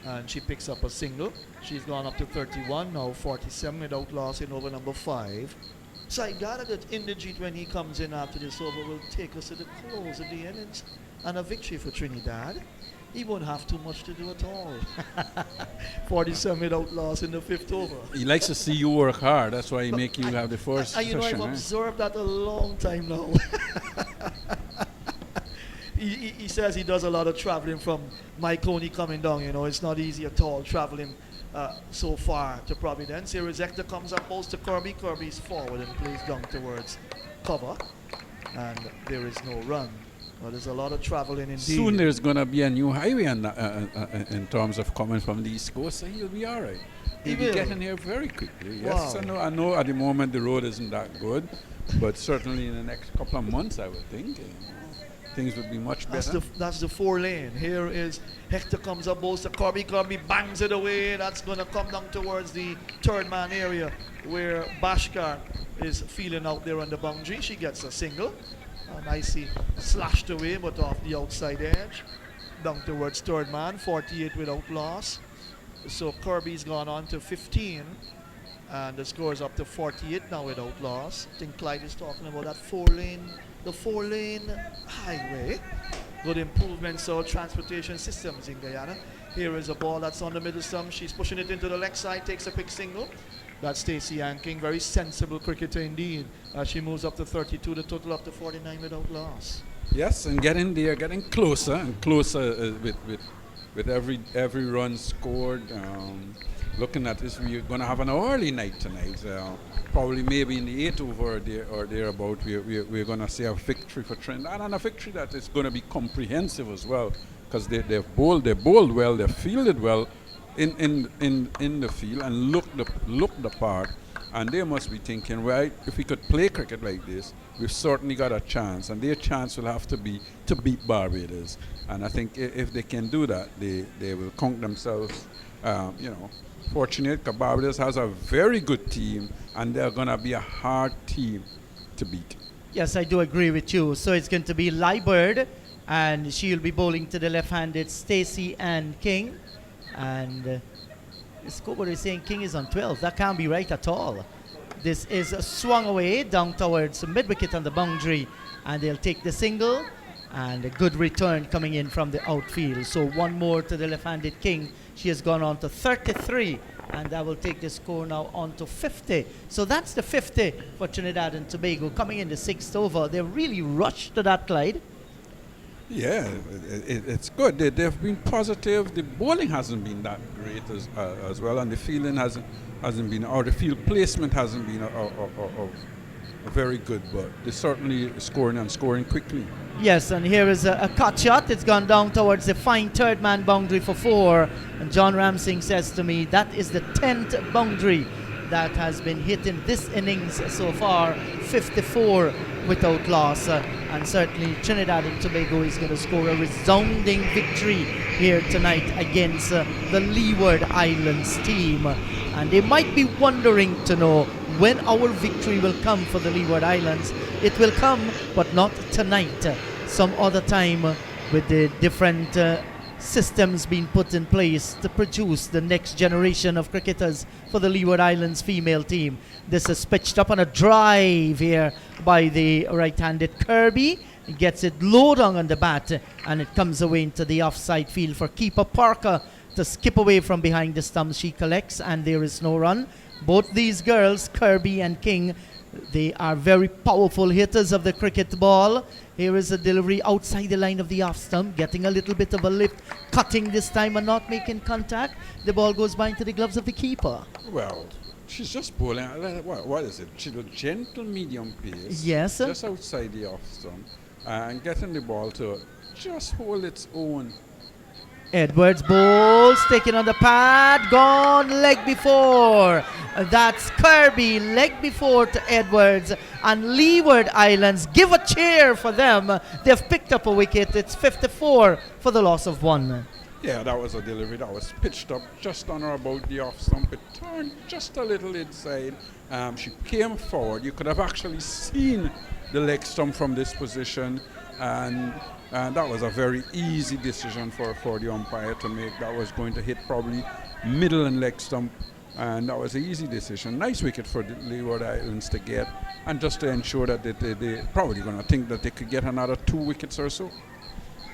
And she picks up a single. She's gone up to 31, now 47 without loss in over number 5. So I gather that Inderjeet, when he comes in after this over, will take us to the close of the innings and a victory for Trinidad. He won't have too much to do at all. 47 without loss in the 5th over. He likes to see you work hard. That's why he make you have the first you know, session. I've observed that a long time now. He says he does a lot of traveling from Myconi coming down. You know, it's not easy at all traveling so far to Providence. Here is Hector, comes up, bowls to Kirby. Kirby's forward and plays down towards cover. And there is no run. Well, there's a lot of traveling indeed. Soon there's going to be a new highway in terms of coming from the East Coast, so he'll be all right. He'll be getting here very quickly. Yes, Wow. I know at the moment the road isn't that good, but certainly in the next couple of months, I would think, things would be much better. That's the 4 lane. Here is Hector, comes up, bowls to Kirby. Kirby bangs it away. That's going to come down towards the third man area where Bashkar is feeling out there on the boundary. She gets a single. Nicely slashed away, but off the outside edge. Down towards third man, 48 without loss. So Kirby's gone on to 15. And the score is up to 48 now without loss. I think Clyde is talking about that 4-lane, the 4-lane highway. Good improvements of transportation systems in Guyana. Here is a ball that's on the middle stump. She's pushing it into the leg side, takes a quick single. That's Stacey Ann King, very sensible cricketer indeed. She moves up to 32, the total up to 49 without loss. Yes, and getting there, getting closer and closer with every run scored. Looking at this, we're going to have an early night tonight. Probably maybe in the 8th over or thereabout, we're going to see a victory for Trinidad, and a victory that is going to be comprehensive as well, because they've bowled well, they've fielded well in the field and looked the part. And they must be thinking, right, if we could play cricket like this, we've certainly got a chance. And their chance will have to be to beat Barbados. And I think if they can do that, they will count themselves, fortunate, because Barbados has a very good team, and they're going to be a hard team to beat. Yes, I do agree with you. So it's going to be Leeward, and she'll be bowling to the left-handed Stacey Ann King. And the scoreboard is saying King is on 12. That can't be right at all. This is swung away down towards mid-wicket on the boundary, and they'll take the single. And a good return coming in from the outfield. So one more to the left-handed King. She has gone on to 33, and that will take the score now on to 50. So that's the 50 for Trinidad and Tobago coming in the 6th over. They really rushed to that, Clyde. Yeah, it's good. They've been positive. The bowling hasn't been that great as well, and the fielding hasn't been, or the field placement hasn't been very good. But they're certainly scoring quickly. Yes, and here is a cut shot. It's gone down towards the fine third man boundary for 4. And John Ramsing says to me that is the 10th boundary that has been hit in this innings so far, 54 without loss. And certainly Trinidad and Tobago is going to score a resounding victory here tonight against the Leeward Islands team. And they might be wondering to know when our victory will come for the Leeward Islands. It will come, but not tonight. Some other time with the different systems being put in place to produce the next generation of cricketers for the Leeward Islands female team. This is pitched up on a drive here by the right-handed Kirby. He gets it low down on the bat, and it comes away into the offside field for keeper Parker to skip away from behind the stumps. She collects, and there is no run. Both these girls, Kirby and King, they are very powerful hitters of the cricket ball. Here is a delivery outside the line of the off stump, getting a little bit of a lift, cutting this time and not making contact. The ball goes by into the gloves of the keeper. Well, she's just bowling. What is it? She's a gentle medium pace. Yes. Just outside the off stump, and getting the ball to just hold its own. Edwards bowls, taken on the pad, gone leg before. That's Kirby, leg before to Edwards. And Leeward Islands, give a cheer for them. They've picked up a wicket. It's 54 for the loss of 1. Yeah, that was a delivery that was pitched up just on or about the off stump. It turned just a little inside. She came forward. You could have actually seen the leg stump from this position. And that was a very easy decision for the umpire to make. That was going to hit probably middle and leg stump, and that was an easy decision. Nice wicket for the Leeward Islands to get, and just to ensure that they're probably going to think that they could get another 2 wickets or so.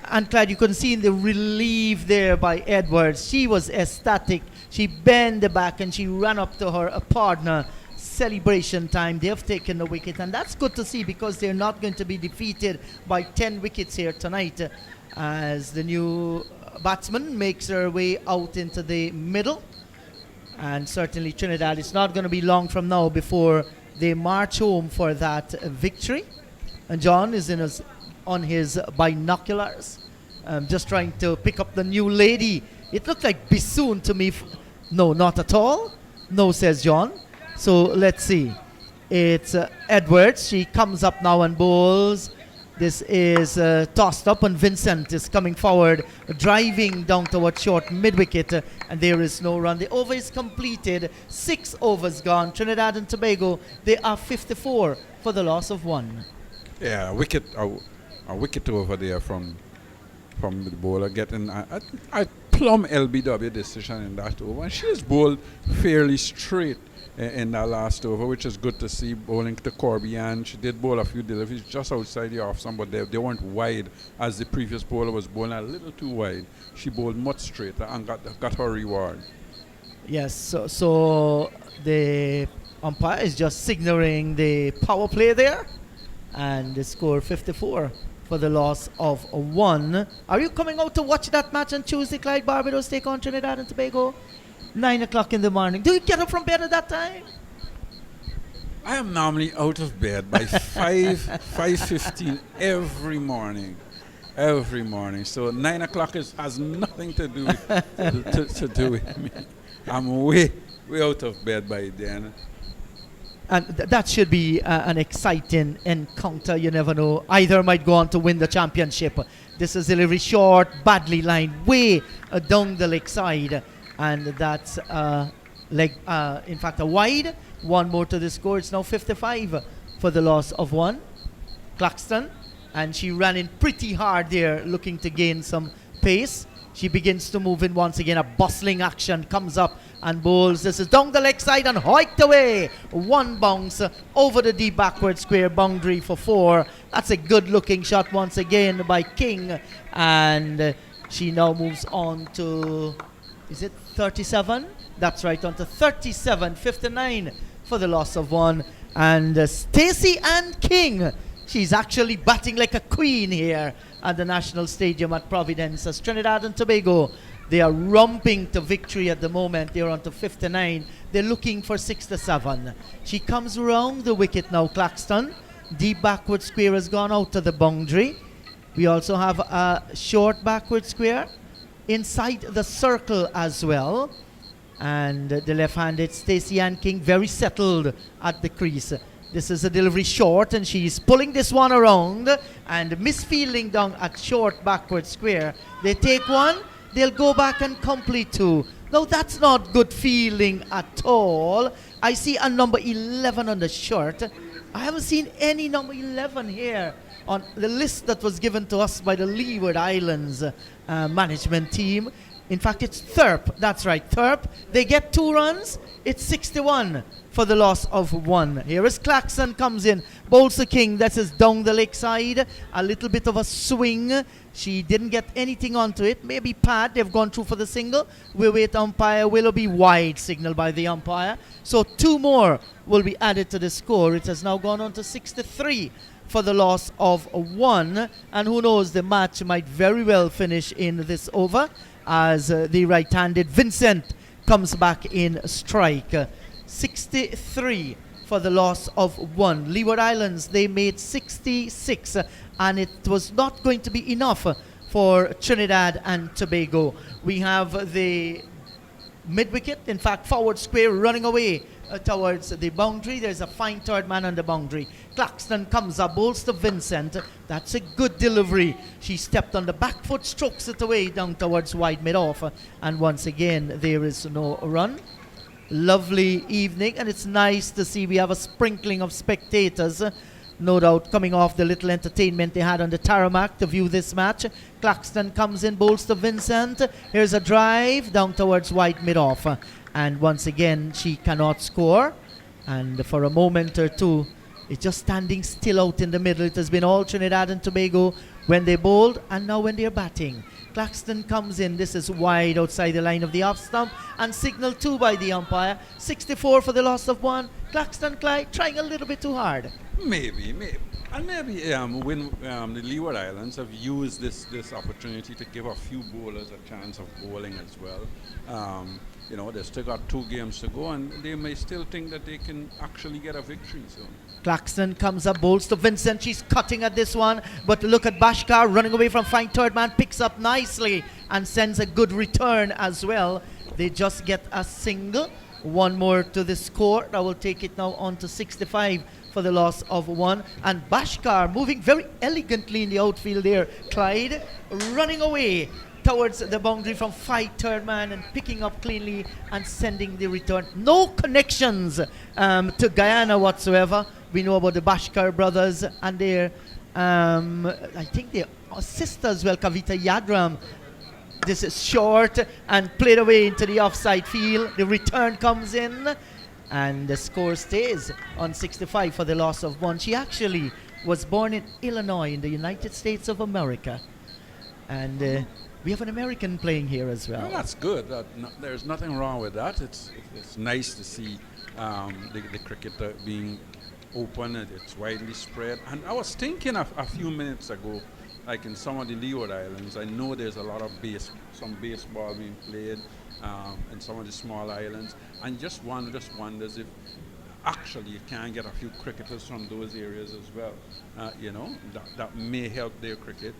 And Clyde, you can see in the relief there by Edwards. She was ecstatic. She bent the back and she ran up to her partner. Celebration time. They have taken the wicket, and that's good to see because they're not going to be defeated by 10 wickets here tonight as the new batsman makes her way out into the middle. And certainly Trinidad, it's not going to be long from now before they march home for that victory. And John is on his binoculars, just trying to pick up the new lady. It looked like Bissoon to me. No, not at all. No, says John. So let's see. It's Edwards. She comes up now and bowls. This is tossed up, and Vincent is coming forward, driving down towards short mid-wicket, and there is no run. The over is completed. 6 overs gone. Trinidad and Tobago, they are 54 for the loss of 1. Yeah, a wicket over there from the bowler getting a plumb LBW decision in that over, and she has bowled fairly straight in that last over, which is good to see, bowling to Corby, and she did bowl a few deliveries just outside the off stump, but they weren't wide as the previous bowler was bowling a little too wide. She bowled much straighter and got her reward. Yes, so the umpire is just signaling the power play there, and the score 54 for the loss of 1. Are you coming out to watch that match on Tuesday, Clyde? Barbados take on Trinidad and Tobago? 9 o'clock in the morning. Do you get up from bed at that time? I am normally out of bed by 5:15 every morning. So 9 o'clock has nothing to do to do with me. I'm way out of bed by then. And that should be an exciting encounter. You never know. Either might go on to win the championship. This is delivery short, badly lined, way down the leg side. And that's in fact a wide. 1 more to the score. It's now 55 for the loss of 1. Claxton, and she ran in pretty hard there, looking to gain some pace. She begins to move in once again. A bustling action comes up and bowls. This is down the leg side and hoiked away. One bounce over the deep backward square boundary for 4. That's a good looking shot once again by King. And she now moves on to, is it 37? That's right, on to 37, 59 for the loss of 1. And Stacey Ann King, she's actually batting like a queen here at the National Stadium at Providence as Trinidad and Tobago. They are romping to victory at the moment. They're on to 59. They're looking for 67. She comes around the wicket now, Claxton. Deep backward square has gone out to the boundary. We also have a short backward square inside the circle as well. And the left-handed Stacey Ann King very settled at the crease. This is a delivery short, and she's pulling this one around and misfielding down at short backward square. They take one, they'll go back and complete 2. Now that's not good fielding at all. I see a number 11 on the shirt. I haven't seen any number 11 here on the list that was given to us by the Leeward Islands management team. In fact, it's Thurp. That's right, Thurp. They get 2 runs. It's 61 for the loss of 1. Here is Claxton comes in. Bowls the King. That is down the leg side. A little bit of a swing. She didn't get anything onto it. Maybe pad. They've gone through for the single. We wait umpire. Will be wide signal by the umpire. So 2 more will be added to the score. It has now gone on to 63 for the loss of 1. And who knows, the match might very well finish in this over as the right-handed Vincent comes back in strike. 63 for the loss of 1. Leeward Islands, they made 66, and it was not going to be enough for Trinidad and Tobago. We have the mid-wicket, in fact, forward square running away towards the boundary. There's a fine third man on the boundary. Claxton comes up, bowls to Vincent. That's a good delivery. She stepped on the back foot, strokes it away down towards wide mid-off. And once again, there is no run. Lovely evening, and it's nice to see we have a sprinkling of spectators, no doubt coming off the little entertainment they had on the tarmac to view this match. Claxton comes in, bowls to Vincent. Here's a drive down towards wide mid-off. And once again, she cannot score. And for a moment or two, it's just standing still out in the middle. It has been all Trinidad and Tobago when they bowled and now when they're batting. Claxton comes in. This is wide outside the line of the off stump and signaled 2 by the umpire. 64 for the loss of 1. Claxton Clyde trying a little bit too hard. Maybe. And maybe when the Leeward Islands have used this opportunity to give a few bowlers a chance of bowling as well. They've still got 2 games to go, and they may still think that they can actually get a victory. So Claxton comes up, bowls to Vincent. She's cutting at this one, but look at Bashkar running away from fine third man, picks up nicely and sends a good return as well. They just get a single. 1 more to the score. I will take it now on to 65 for the loss of 1. And Bashkar moving very elegantly in the outfield there. Clyde running away towards the boundary from third man and picking up cleanly and sending the return. No connections to Guyana whatsoever. We know about the Bashkar brothers and their, I think their sisters, well, Kavita Yadram. This is short and played away into the offside field. The return comes in and the score stays on 65 for the loss of 1. She actually was born in Illinois in the United States of America. And we have an American playing here as well. Well, that's good. There's nothing wrong with that. It's nice to see the cricket being open. It's widely spread. And I was thinking a few minutes ago, like in some of the Leeward Islands, I know there's a lot of some baseball being played in some of the small islands, and just wonders if actually you can get a few cricketers from those areas as well. That may help their cricket,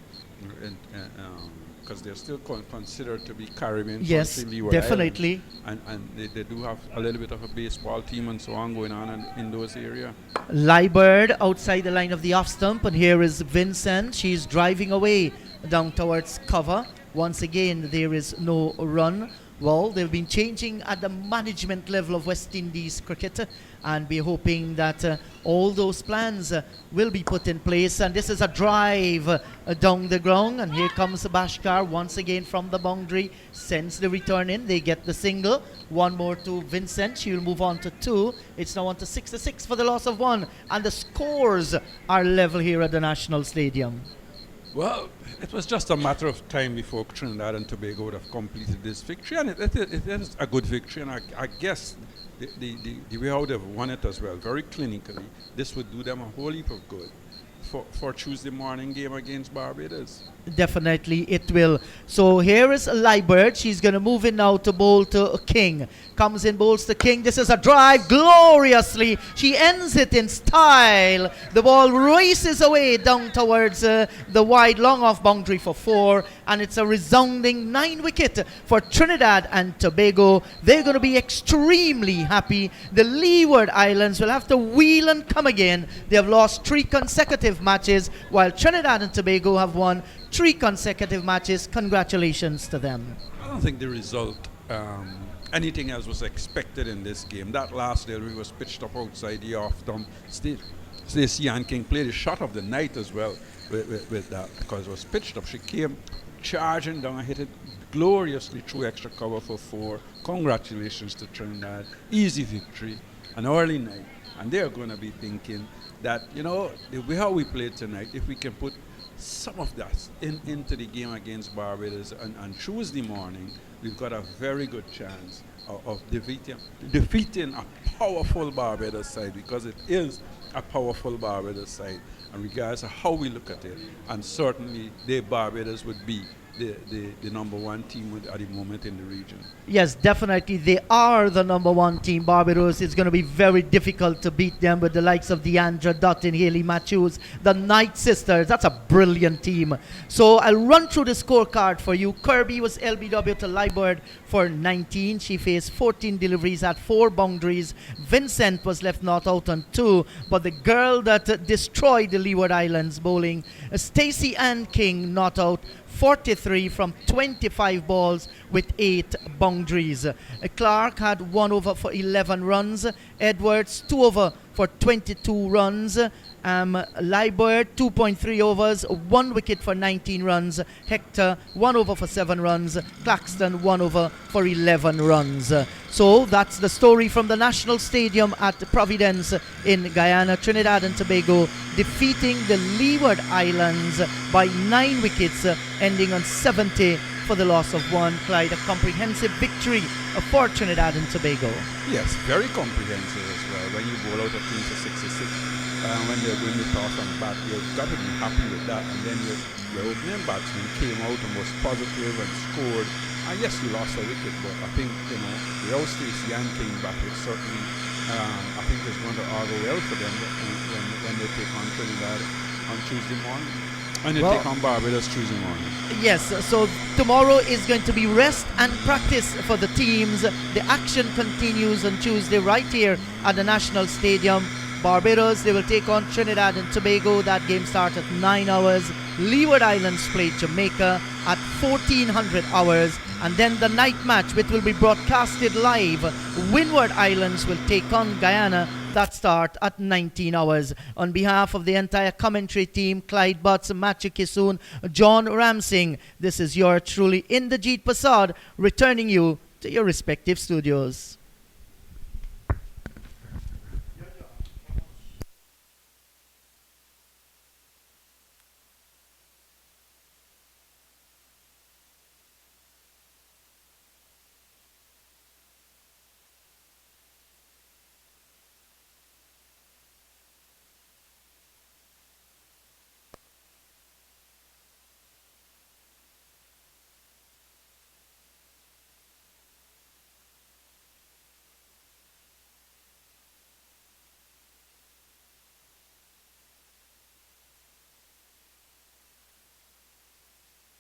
because they're still considered to be Caribbean. Yes, definitely. Islands, and they do have a little bit of a baseball team and so on going on in those areas. Leeward outside the line of the off stump, and here is Vincent. She's driving away down towards cover. Once again, there is no run. Well, they've been changing at the management level of West Indies cricket, and we're hoping that all those plans will be put in place. And this is a drive down the ground, and here comes Bashkar once again from the boundary, sends the return in. They get the single. One more to Vincent. She will move on to 2. It's now on to 6 for the loss of 1, and the scores are level here at the National Stadium. Well, it was just a matter of time before Trinidad and Tobago would have completed this victory, and it is a good victory, and I guess the way how they've won it as well, very clinically, this would do them a whole heap of good for Tuesday morning game against Barbados. Definitely it will. So here is Leeward. She's going to move in now to bowl to King. Comes in, bowls to King. This is a drive gloriously. She ends it in style. The ball races away down towards the wide long off boundary for 4. And it's a resounding 9 wicket for Trinidad and Tobago. They're going to be extremely happy. The Leeward Islands will have to wheel and come again. They have lost 3 consecutive matches, while Trinidad and Tobago have won 3 consecutive matches. Congratulations to them. I don't think the result, anything else was expected in this game. That last delivery was pitched up outside the off-stump. Stacey King played a shot of the night as well with that, because it was pitched up. She came charging down and hit it gloriously through extra cover for 4. Congratulations to Trinidad. Easy victory, an early night. And they're going to be thinking that, you know, the way how we played tonight, if we can put some of that into the game against Barbados on Tuesday morning, we've got a very good chance of defeating a powerful Barbados side, because it is a powerful Barbados side, and regardless of how we look at it, and certainly Barbados would be the number 1 team at the moment in the region. Yes, definitely. They are the number 1 team. Barbados, it's going to be very difficult to beat them with the likes of Deandra Dutton, Haley Matthews, the Knight sisters. That's a brilliant team. So I'll run through the scorecard for you. Kirby was LBW to Leeward for 19. She faced 14 deliveries at 4 boundaries. Vincent was left not out on 2. But the girl that destroyed the Leeward Islands bowling, Stacey King, not out. 43 from 25 balls with 8 boundaries. Clark had 1 over for 11 runs. Edwards 2 over for 22 runs. Leeward 2.3 overs, 1 wicket for 19 runs. Hector 1 over for 7 runs. Claxton 1 over for 11 runs. So that's the story from the National Stadium at Providence in Guyana. Trinidad and Tobago defeating the Leeward Islands by 9 wickets, ending on 70 for the loss of 1. Clyde, a comprehensive victory for Trinidad and Tobago. Yes, very comprehensive as well. When you bowl out a team for 66, when they're going to toss and bat, you've got to be happy with that. And then your opening batsman came out and was positive and scored. And yes, you lost a wicket, but I think, you know, without Stacey came back, it certainly, I think it's going to augur well for them when they take on Trinidad on Tuesday morning. And they take on Barbados Tuesday morning. Yes, so tomorrow is going to be rest and practice for the teams. The action continues on Tuesday right here at the National Stadium. Barbados, they will take on Trinidad and Tobago. That game starts at 9 hours. Leeward Islands play Jamaica at 1400 hours. And then the night match, which will be broadcasted live. Windward Islands will take on Guyana. That start at 19 hours. On behalf of the entire commentary team, Clyde Butts, Matthew Kisoon, John Ramsing, this is your truly Inderjeet Prasad returning you to your respective studios.